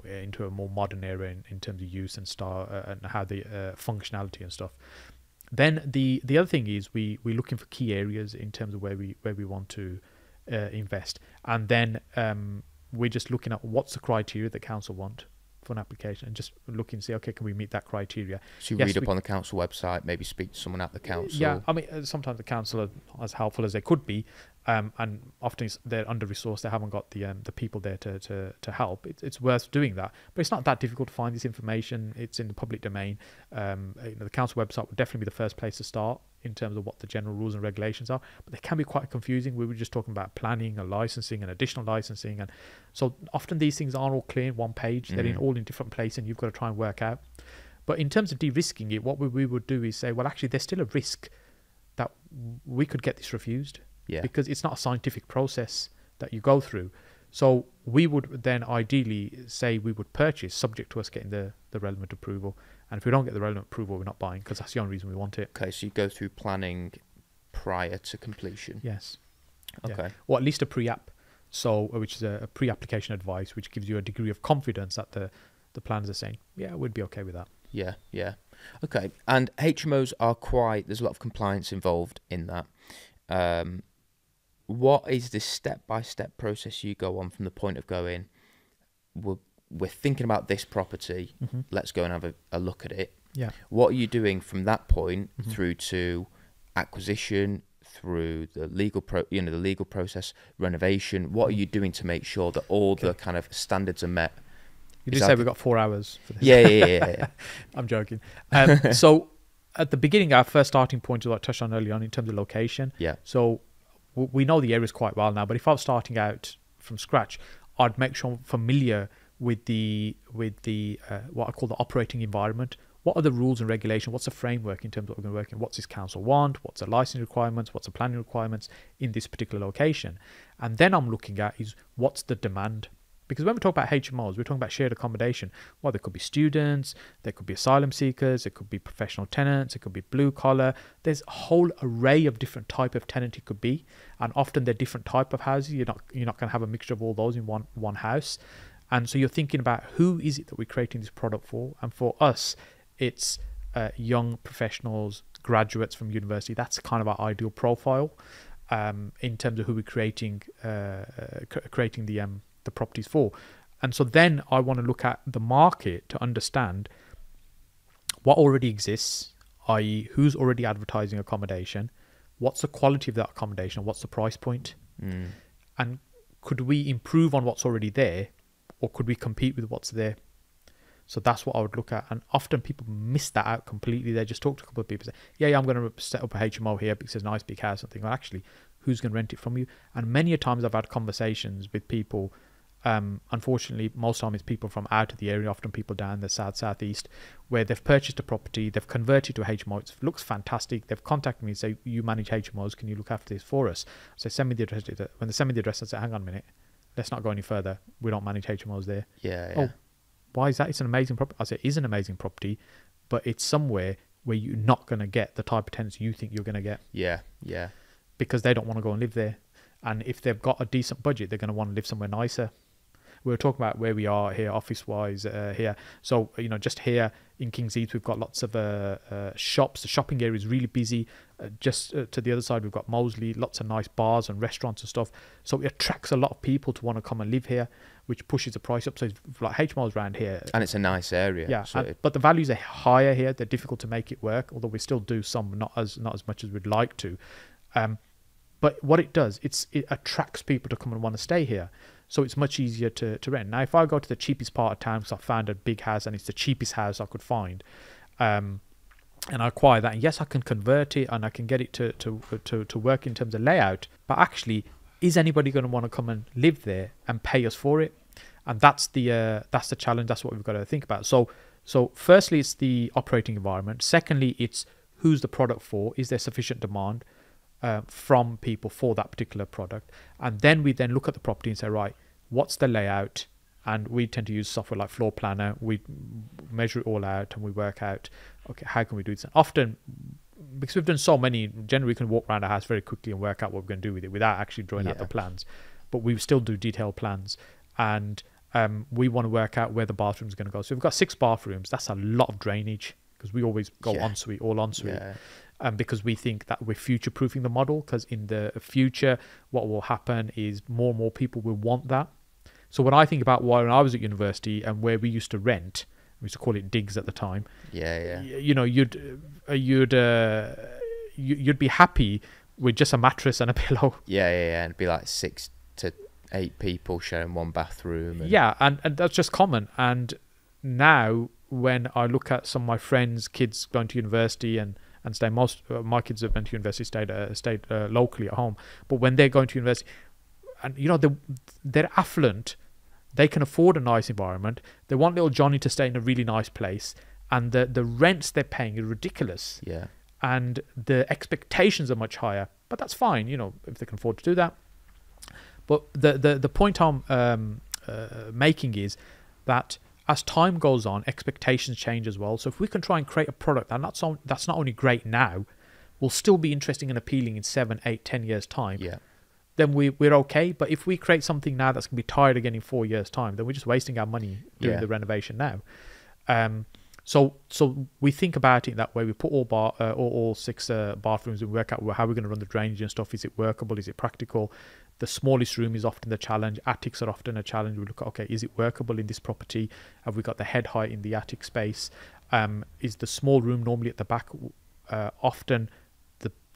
into a more modern era in terms of use and style and how the functionality and stuff. Then the other thing is we're looking for key areas in terms of where we want to invest, and then we're just looking at what's the criteria that council want for an application, and just look and see, okay, can we meet that criteria? So you read up on the council website, maybe speak to someone at the council. Yeah, I mean, sometimes the council are as helpful as they could be, and often they're under-resourced. They haven't got the people there to help. It's worth doing that, but it's not that difficult to find this information. It's in the public domain. The council website would definitely be the first place to start in terms of what the general rules and regulations are, but they can be quite confusing. We were just talking about planning and licensing and additional licensing, and so often these things aren't all clear in one page. They're all in different places, and you've got to try and work out. But in terms of de-risking it, what we would do is say, well, actually, there's still a risk that we could get this refused, because it's not a scientific process that you go through. So we would then ideally say we would purchase subject to us getting the relevant approval. And if we don't get the relevant approval, we're not buying, because that's the only reason we want it. Okay, so you go through planning prior to completion. Yes. Okay. Yeah. Or at least a pre-app, which is a pre-application advice, which gives you a degree of confidence that the plans are saying, yeah, we'd be okay with that. Yeah, yeah. Okay, and HMOs are there's a lot of compliance involved in that. what is the step-by-step process you go on from the point of going, we're thinking about this property, let's go and have a look at it. Yeah. What are you doing from that point through to acquisition, through the legal the legal process, renovation? What are you doing to make sure that all the kind of standards are met? You did say we've got 4 hours for this. Yeah. I'm joking. So at the beginning, our first starting point is what I touched on earlier on in terms of location. Yeah. So we know the areas quite well now, but if I was starting out from scratch, I'd make sure I'm familiar with the what I call the operating environment. What are the rules and regulation? What's the framework in terms of what we're going to work in? What's this council want? What's the licensing requirements? What's the planning requirements in this particular location? And then I'm looking at is what's the demand? Because when we talk about HMOs, we're talking about shared accommodation. Well, there could be students, there could be asylum seekers, there could be professional tenants, it could be blue collar. There's a whole array of different type of tenant it could be, and often they're different type of houses. You're not going to have a mixture of all those in one house. And so you're thinking about who is it that we're creating this product for? And for us, it's young professionals, graduates from university. That's kind of our ideal profile in terms of who we're creating the properties for. And so then I want to look at the market to understand what already exists, i.e. who's already advertising accommodation, what's the quality of that accommodation, what's the price point, and could we improve on what's already there, or could we compete with what's there? So that's what I would look at. And often people miss that out completely. They just talk to a couple of people and say, yeah, I'm going to set up a HMO here because it's a nice big house. And think, well, actually, who's going to rent it from you? And many a times I've had conversations with people. Unfortunately, most time it's people from out of the area, often people down the southeast, where they've purchased a property, they've converted to a HMO. It looks fantastic. They've contacted me and say, you manage HMOs, can you look after this for us? So send me the address. When they send me the address, I say, hang on a minute, let's not go any further. We don't manage HMOs there. Yeah. Oh, why is that? It's an amazing property. I say, it is an amazing property, but it's somewhere where you're not going to get the type of tenants you think you're going to get. Yeah. Because they don't want to go and live there. And if they've got a decent budget, they're going to want to live somewhere nicer. We were talking about where we are here, office-wise here. So, just here in King's Heath, we've got lots of shops. The shopping area is really busy. Just to the other side, we've got Moseley, lots of nice bars and restaurants and stuff. So it attracts a lot of people to want to come and live here, which pushes the price up. So it's like HMOs around here. And it's a nice area. Yeah, so but the values are higher here. They're difficult to make it work, although we still do some, not as much as we'd like to. But what it does, it attracts people to come and want to stay here. So it's much easier to rent. Now, if I go to the cheapest part of town, because I found a big house and it's the cheapest house I could find, and I acquire that, and yes, I can convert it and I can get it to work in terms of layout. But actually, is anybody going to want to come and live there and pay us for it? And that's the challenge. That's what we've got to think about. So firstly, it's the operating environment. Secondly, it's who's the product for? Is there sufficient demand from people for that particular product? And then we then look at the property and say, right, what's the layout? And we tend to use software like Floor Planner. We measure it all out and we work out, okay, how can we do this? And often, because we've done so many, generally we can walk around a house very quickly and work out what we're going to do with it without actually drawing out the plans. But we still do detailed plans, and we want to work out where the bathroom is going to go. So we've got 6 bathrooms. That's a lot of drainage, because we always go ensuite, all ensuite. Because we think that we're future-proofing the model, because in the future, what will happen is more and more people will want that. So when I think about when I was at university and where we used to rent, we used to call it digs at the time. You'd be happy with just a mattress and a pillow. And it'd be like 6 to 8 people sharing one bathroom. And that's just common. And now when I look at some of my friends' kids going to university and stay, most my kids have been to university, stayed locally at home, but when they're going to university, and they're affluent, they can afford a nice environment, they want little Johnny to stay in a really nice place, and the rents they're paying are ridiculous, and the expectations are much higher. But that's fine, if they can afford to do that. But the point I'm making is that as time goes on, expectations change as well. So if we can try and create a product that's not only great now, will still be interesting and appealing in 7, 8, 10 years time, then we're okay. But if we create something now that's going to be tired again in 4 years time, then we're just wasting our money doing the renovation now. So we think about it that way. We put all six bathrooms and work out how we're going to run the drainage and stuff. Is it workable? Is it practical? The smallest room is often the challenge. Attics are often a challenge. We look at, okay, is it workable in this property? Have we got the head height in the attic space? Is the small room normally at the back? Often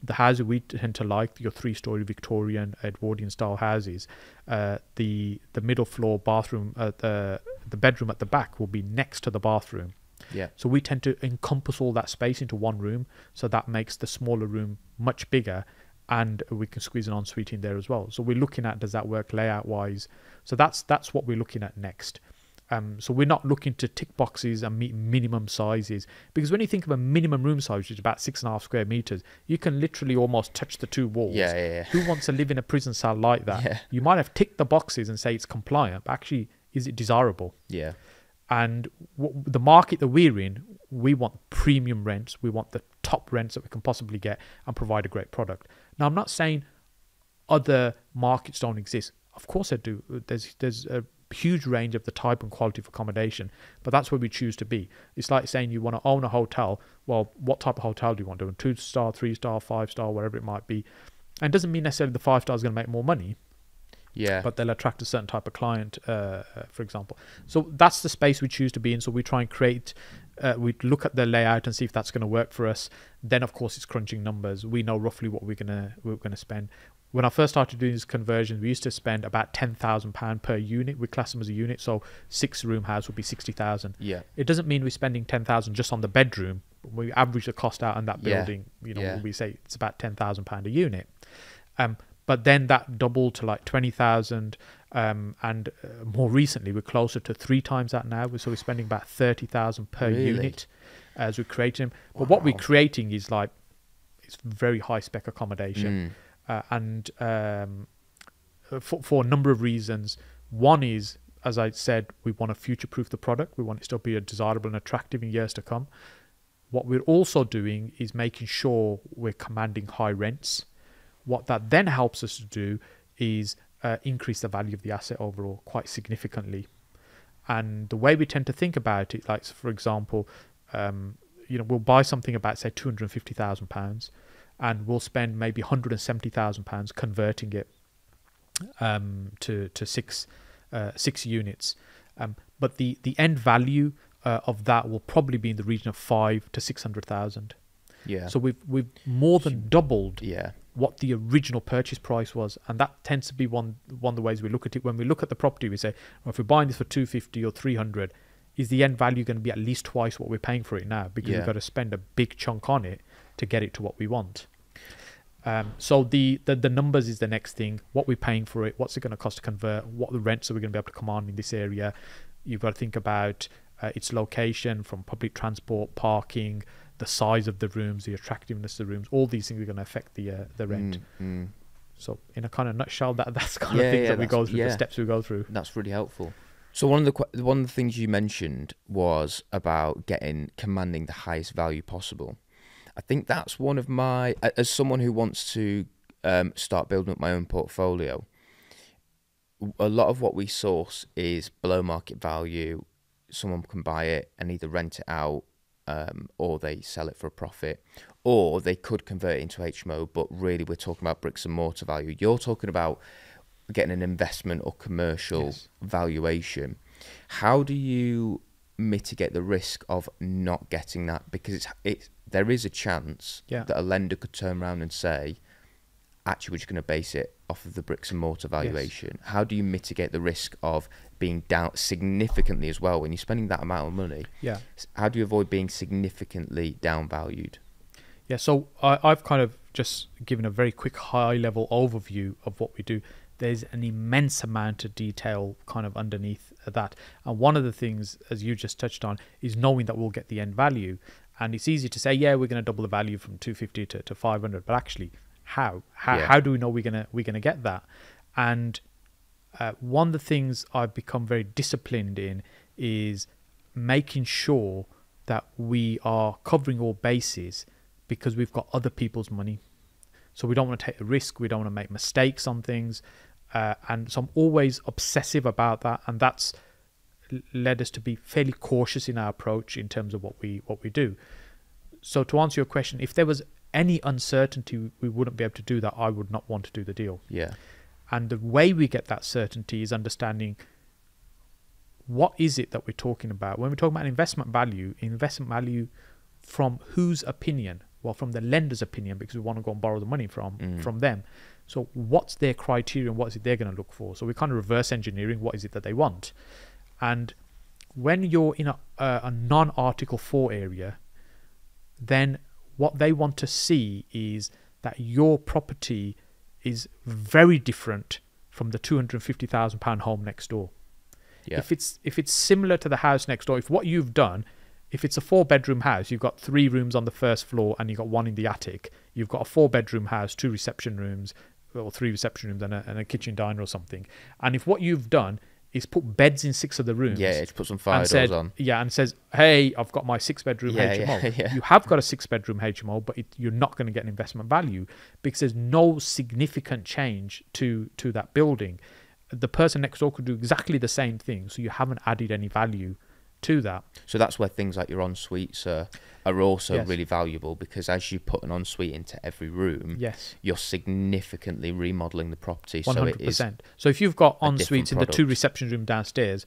the houses we tend to like, your 3-story Victorian Edwardian style houses, the middle floor bathroom, the bedroom at the back will be next to the bathroom. Yeah. So we tend to encompass all that space into one room. So that makes the smaller room much bigger, and we can squeeze an ensuite in there as well. So we're looking at, does that work layout wise? So that's what we're looking at next. So we're not looking to tick boxes and meet minimum sizes, because when you think of a minimum room size, which is about 6.5 square meters, you can literally almost touch the two walls. Yeah. Who wants to live in a prison cell like that? Yeah. You might have ticked the boxes and say it's compliant, but actually, is it desirable? Yeah. And the market that we're in, we want premium rents. We want the top rents that we can possibly get and provide a great product. Now, I'm not saying other markets don't exist. Of course they do. There's a huge range of the type and quality of accommodation, but that's where we choose to be. It's like saying you want to own a hotel. Well, what type of hotel do you want to own? 2-star, 3-star, 5-star, whatever it might be. And it doesn't mean necessarily the 5-star is going to make more money. Yeah. But they'll attract a certain type of client, for example. So that's the space we choose to be in. So we try and create, we look at the layout and see if that's going to work for us. Then, of course, it's crunching numbers. We know roughly what we're gonna spend. When I first started doing these conversions, we used to spend about £10,000 per unit. We class them as a unit. So 6-room house would be 60,000. Yeah. It doesn't mean we're spending 10,000 just on the bedroom. We average the cost out on that building. We say it's about £10,000 a unit. But then that doubled to like 20,000, and more recently we're closer to 3 times that now. So we're spending about 30,000 per unit as we're creating them. But what we're creating is like, it's very high spec accommodation, and for a number of reasons. One is, as I said, we want to future proof the product. We want it to still be desirable and attractive in years to come. What we're also doing is making sure we're commanding high rents. What that then helps us to do is increase the value of the asset overall quite significantly. And the way we tend to think about it, like for example, we'll buy something about say £250,000, and we'll spend maybe £170,000 converting it to 6 units. But the end value of that will probably be in the region of 500,000 to 600,000. Yeah. So we've more than doubled. Yeah. What the original purchase price was, and that tends to be one of the ways we look at it. When we look at the property, we say, well, if we're buying this for 250 or 300, is the end value going to be at least twice what we're paying for it now? Because we've got to spend a big chunk on it to get it to what we want. So the numbers is the next thing. What we're paying for it, what's it going to cost to convert, what the rents are we going to be able to command in this area. You've got to think about its location, from public transport, parking, the size of the rooms, the attractiveness of the rooms. All these things are going to affect the rent. So in a kind of nutshell, that's kind of things that we go through, the steps we go through. That's really helpful. So one of the things you mentioned was about commanding the highest value possible. I think that's one of my, as someone who wants to start building up my own portfolio, a lot of what we source is below market value. Someone can buy it and either rent it out, or they sell it for a profit, or they could convert it into HMO, but really we're talking about bricks and mortar value. You're talking about getting an investment or commercial valuation. How do you mitigate the risk of not getting that? Because there is a chance that a lender could turn around and say, actually, we're just going to base it off of the bricks and mortar valuation. How do you mitigate the risk of being down significantly as well when you're spending that amount of money? How do you avoid being significantly downvalued? So I've kind of just given a very quick high level overview of what we do. There's an immense amount of detail kind of underneath that, and one of the things, as you just touched on, is knowing that we'll get the end value. And it's easy to say, we're going to double the value from 250 to 500, but actually how do we know we're gonna get that? And one of the things I've become very disciplined in is making sure that we are covering all bases, because we've got other people's money. So we don't want to take a risk. We don't want to make mistakes on things. And so I'm always obsessive about that. And that's led us to be fairly cautious in our approach in terms of what we do. So to answer your question, if there was any uncertainty we wouldn't be able to do that, I would not want to do the deal. Yeah. And the way we get that certainty is understanding what is it that we're talking about. When we're talking about investment value from whose opinion? Well, from the lender's opinion, because we want to go and borrow the money from them. So what's their criteria and what is it they're going to look for? So we're kind of reverse engineering what is it that they want. And when you're in a non-Article 4 area, then what they want to see is that your property is very different from the £250,000 home next door. Yeah. If it's similar to the house next door, if what you've done, if it's a 4-bedroom house, you've got 3 rooms on the first floor and you've got 1 in the attic. You've got a 4-bedroom house, 2 reception rooms, or 3 reception rooms and a kitchen diner or something. And if what you've done is put beds in 6 of the rooms. Yeah, just put some fire doors on. Yeah, and says, hey, I've got my 6-bedroom HMO. Yeah. You have got a 6-bedroom HMO, but you're not going to get an investment value because there's no significant change to that building. The person next door could do exactly the same thing, so you haven't added any value to that. So that's where things like your ensuites are also Yes. really valuable, because as you put an ensuite into every room, Yes. you're significantly remodeling the property. 100%. So it is So if you've got a en suites in the different 2 product. reception room downstairs,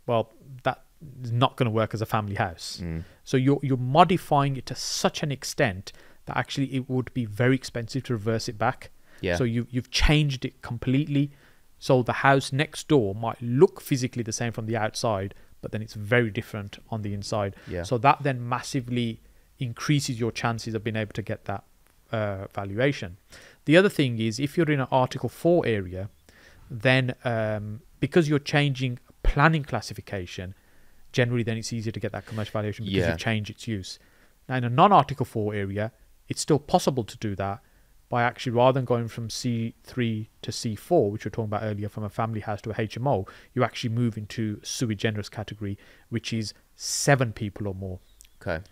well, that is not going to work as a family house. So you're modifying it to such an extent that actually it would be very expensive to reverse it back. Yeah. So you've changed it completely. So the house next door might look physically the same from the outside, but then it's very different on the inside. Yeah. So that then massively increases your chances of being able to get that valuation. The other thing is, if you're in an Article 4 area, then because you're changing planning classification, generally then it's easier to get that commercial valuation because you've changed its use. Now in a non-Article 4 area, it's still possible to do that by actually, rather than going from C3 to C4, which we were talking about earlier, from a family house to a HMO, you actually move into sui generis category, which is 7 people or more. okay.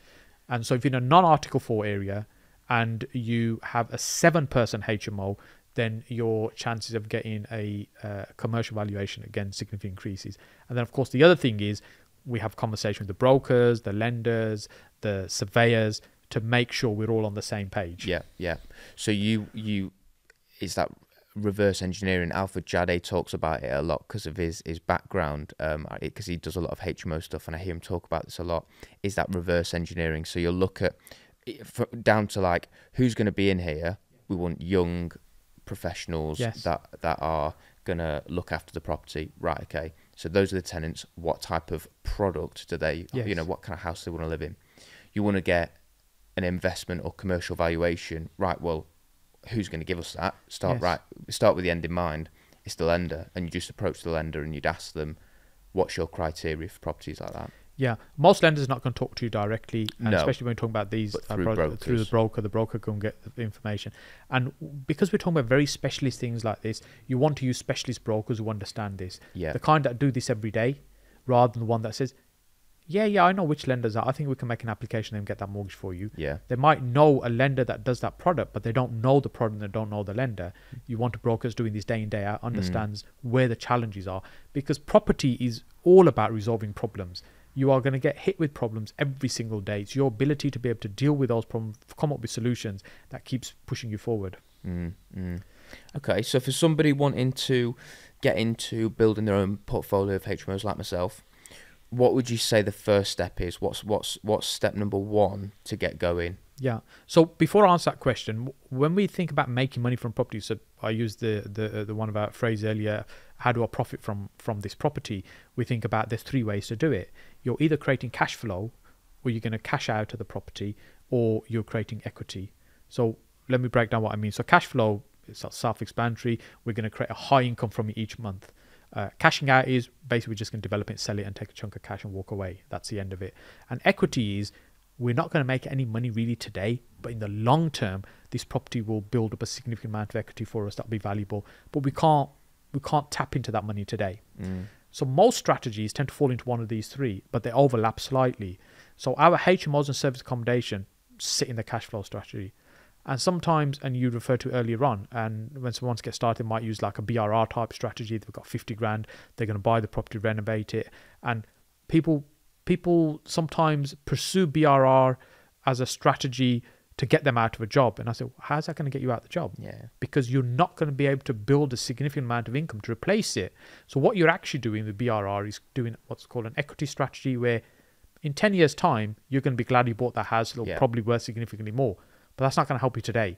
And so if you're in a non-Article 4 area and you have a 7-person HMO, then your chances of getting a commercial valuation, again, significantly increases. And then, of course, the other thing is we have conversation with the brokers, the lenders, the surveyors, to make sure we're all on the same page. Yeah. So you is that reverse engineering? Alfred Jade talks about it a lot because of his background, because he does a lot of HMO stuff, and I hear him talk about this a lot. Is that reverse engineering? So you'll look at down to like, who's going to be in here. We want young professionals that are going to look after the property. Right, okay. So those are the tenants. What type of product do they, what kind of house they want to live in? You want to get an investment or commercial valuation. Right, well, who's going to give us that? Start with the end in mind. It's the lender, and you just approach the lender and you'd ask them, what's your criteria for properties like that? Yeah, most lenders are not going to talk to you directly, and No. especially when we're talking about these Through through the broker can get the information. And because we're talking about very specialist things like this, you want to use specialist brokers who understand this. Yeah. The kind that do this every day, rather than the one that says, yeah, I know which lenders are. I think we can make an application and get that mortgage for you. Yeah. They might know a lender that does that product, but they don't know the product and they don't know the lender. You want a broker that's doing this day in, day out, understands where the challenges are, because property is all about resolving problems. You are going to get hit with problems every single day. It's your ability to be able to deal with those problems, come up with solutions that keeps pushing you forward. Okay, so for somebody wanting to get into building their own portfolio of HMOs like myself, what would you say the first step is? What's step number 1 to get going? Yeah. So before I answer that question, when we think about making money from property, so I used the one of our phrase earlier, how do I profit from this property? We think about there's 3 ways to do it. You're either creating cash flow, or you're going to cash out of the property, or you're creating equity. So let me break down what I mean. So cash flow is self-explanatory. We're going to create a high income from it each month. Cashing out is basically just going to develop it, sell it, and take a chunk of cash and walk away. That's the end of it. And equity is, we're not going to make any money really today, but in the long term, this property will build up a significant amount of equity for us that'll be valuable. But we can't tap into that money today. So most strategies tend to fall into one of these 3, but they overlap slightly. So our HMOs and service accommodation sit in the cash flow strategy. And sometimes, and you referred to earlier on, and when someone wants to get started, might use like a BRR type strategy. They've got 50 grand, they're going to buy the property, renovate it, And people sometimes pursue BRR as a strategy to get them out of a job. And I said, how's that going to get you out of the job? Yeah. Because you're not going to be able to build a significant amount of income to replace it. So what you're actually doing with BRR is doing what's called an equity strategy, where in 10 years' time, you're going to be glad you bought that house. It'll probably worth significantly more. But that's not going to help you today.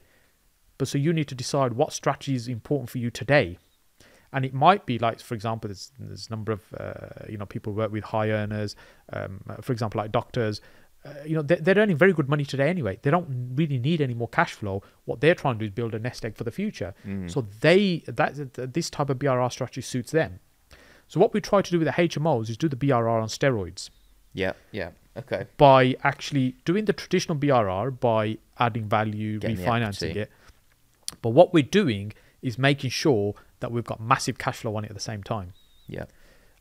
But so you need to decide what strategy is important for you today. And it might be like, for example, there's a number of, people who work with high earners, for example, like doctors. They're earning very good money today anyway. They don't really need any more cash flow. What they're trying to do is build a nest egg for the future. So this type of BRR strategy suits them. So what we try to do with the HMOs is do the BRR on steroids. Yeah. Okay. By actually doing the traditional BRR by adding value, Getting refinancing it. But what we're doing is making sure that we've got massive cash flow on it at the same time. Yeah.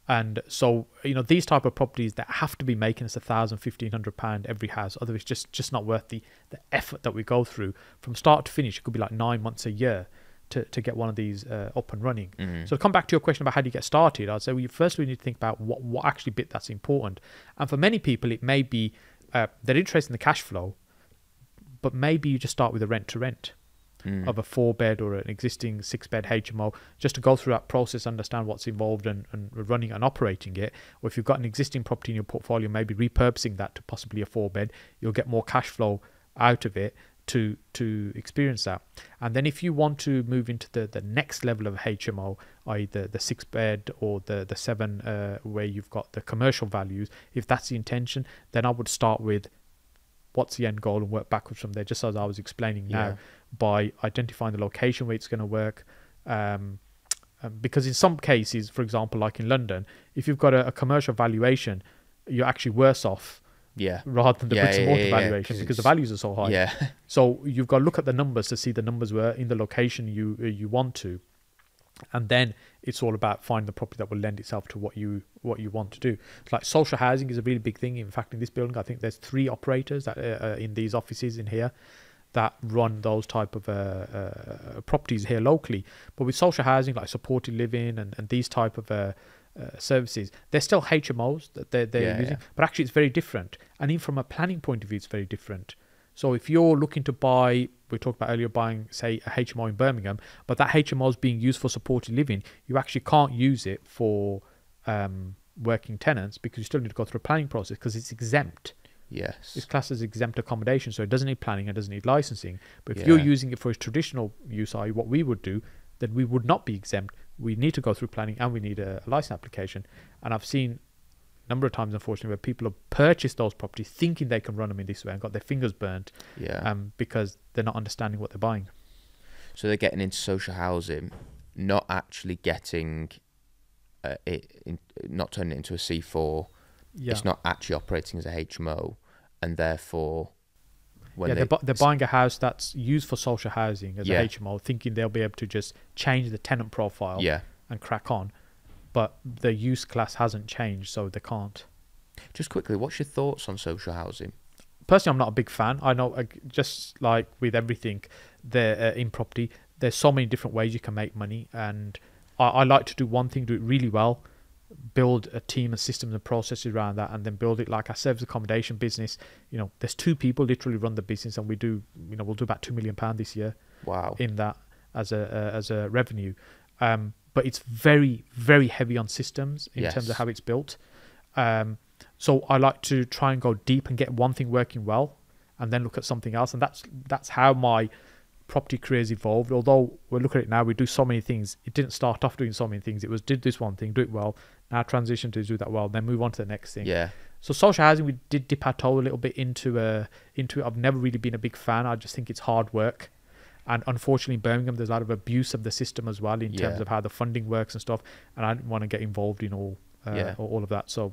And so, these type of properties that have to be making us £1,000, £1,500 every house. Otherwise, it's just not worth the effort that we go through from start to finish. It could be like 9 months a year to get one of these up and running. So to come back to your question about how do you get started, I'd say first we need to think about what actually bit that's important. And for many people, it may be they're interested in the cash flow, but maybe you just start with a rent-to-rent of a 4-bed or an existing 6-bed HMO, just to go through that process, understand what's involved and running and operating it. Or if you've got an existing property in your portfolio, maybe repurposing that to possibly a 4-bed, you'll get more cash flow out of it to experience that. And then if you want to move into the next level of HMO, i.e. the 6-bed or the 7 where you've got the commercial values, if that's the intention, then I would start with what's the end goal and work backwards from there, just as I was explaining now, by identifying the location where it's going to work. Because in some cases, for example, like in London, if you've got a commercial valuation, you're actually worse off rather than the bricks and mortar valuation, because the values are so high. So you've got to look at the numbers to see the numbers were in the location you want to. And then it's all about finding the property that will lend itself to what you want to do. It's like social housing is a really big thing. In fact, in this building, I think there's 3 operators that in these offices in here that run those type of properties here locally. But with social housing, like supported living and these type of services, they're still HMOs that they're using, but actually it's very different. And even from a planning point of view, it's very different. So if you're looking to buy, we talked about earlier, buying, say, a HMO in Birmingham, but that HMO is being used for supported living, you actually can't use it for working tenants, because you still need to go through a planning process because it's exempt. Yes. It's classed as exempt accommodation, so it doesn't need planning and doesn't need licensing. But if you're using it for its traditional use, i.e. what we would do, then we would not be exempt. We need to go through planning and we need a license application. And I've seen number of times, unfortunately, where people have purchased those properties thinking they can run them in this way and got their fingers burnt because they're not understanding what they're buying. So they're getting into social housing, not actually getting not turning it into a C4. It's not actually operating as a HMO, and therefore when they're buying a house that's used for social housing as a HMO, thinking they'll be able to just change the tenant profile and crack on. But the use class hasn't changed, so they can't. Just quickly, what's your thoughts on social housing? Personally, I'm not a big fan. I know, just like with everything in property, there's so many different ways you can make money. And I like to do one thing, do it really well, build a team and systems and processes around that, and then build it like our service accommodation business. There's 2 people literally run the business, and we'll do about £2 million this year. Wow. In that as a revenue. But it's very, very heavy on systems in terms of how it's built. So I like to try and go deep and get one thing working well and then look at something else. And that's how my property career has evolved. Although we look at it now, we do so many things. It didn't start off doing so many things. It was did this one thing, do it well. Now transition to do that well, then move on to the next thing. Yeah. So social housing, we did dip our toe a little bit into it. I've never really been a big fan. I just think it's hard work. And unfortunately, in Birmingham, there's a lot of abuse of the system as well in terms of how the funding works and stuff. And I didn't want to get involved in all of that. So,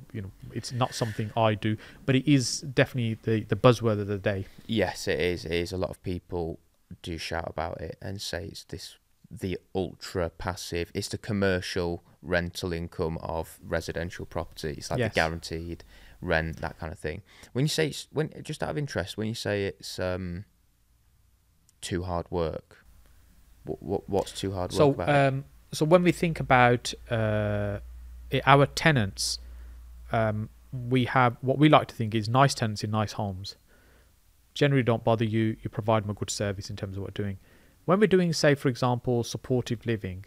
it's not something I do. But it is definitely the buzzword of the day. Yes, it is. It is. A lot of people do shout about it and say it's the ultra passive. It's the commercial rental income of residential property. It's like the guaranteed rent, that kind of thing. When you say, just out of interest, when you say it's too hard work, what's too hard work about it? So when we think about our tenants, we have what we like to think is nice tenants in nice homes. Generally don't bother you. You provide them a good service in terms of what we're doing. When we're doing, say, for example, supportive living,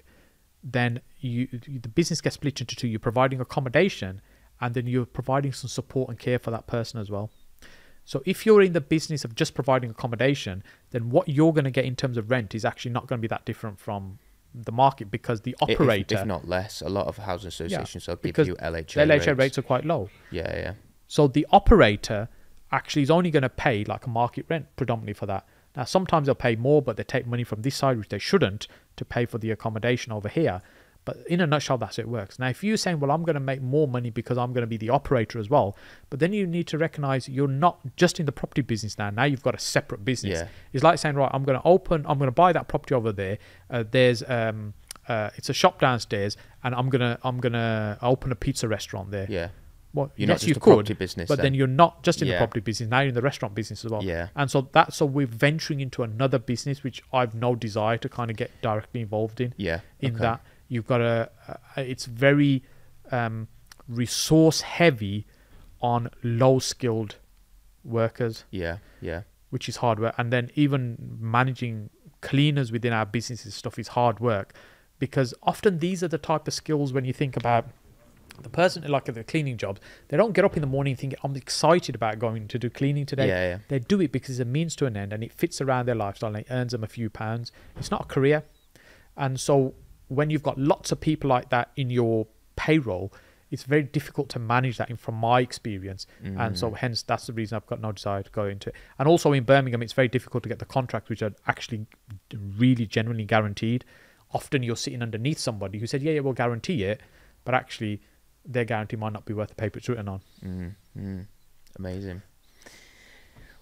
then the business gets split into two. You're providing accommodation, and then you're providing some support and care for that person as well. So if you're in the business of just providing accommodation, then what you're going to get in terms of rent is actually not going to be that different from the market, because the operator, if not less, a lot of housing associations will give because you LHA the LHA rates are quite low. Yeah. So the operator actually is only going to pay like a market rent predominantly for that. Now, sometimes they'll pay more, but they take money from this side, which they shouldn't, to pay for the accommodation over here. But in a nutshell, that's how it works. Now, if you're saying, well, I'm going to make more money because I'm going to be the operator as well, but then you need to recognize you're not just in the property business now. Now you've got a separate business. Yeah. It's like saying, right, I'm going to buy that property over there. It's a shop downstairs, and I'm gonna open a pizza restaurant there. Yeah. Well, You're yes, not just you a could, property business, but then you're not just in the Yeah. property business. Now you're in the restaurant business as well. Yeah. And so we're venturing into another business, which I've no desire to kind of get directly involved in. Yeah. In Okay. that you've got it's very resource heavy on low skilled workers, Yeah. which is hard work. And then even managing cleaners within our businesses stuff is hard work, because often these are the type of skills when you think about the person like the cleaning jobs, they don't get up in the morning thinking, I'm excited about going to do cleaning today. Yeah. They do it because it's a means to an end and it fits around their lifestyle and it earns them a few pounds. It's not a career. And so when you've got lots of people like that in your payroll, it's very difficult to manage that from my experience. And so hence that's the reason I've got no desire to go into it. And also in Birmingham, it's very difficult to get the contracts which are actually really genuinely guaranteed. Often you're sitting underneath somebody who said, yeah, we'll guarantee it, but actually their guarantee might not be worth the paper it's written on. Amazing.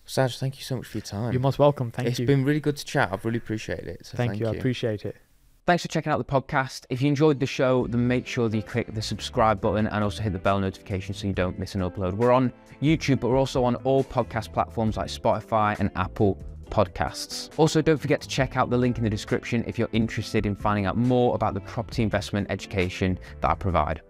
Saj, thank you so much for your time. You're most welcome. Thank you. It's been really good to chat. I've really appreciated it. So Thank you. I appreciate it. Thanks for checking out the podcast. If you enjoyed the show, then make sure that you click the subscribe button and also hit the bell notification so you don't miss an upload. We're on YouTube, but we're also on all podcast platforms like Spotify and Apple Podcasts. Also, don't forget to check out the link in the description if you're interested in finding out more about the property investment education that I provide.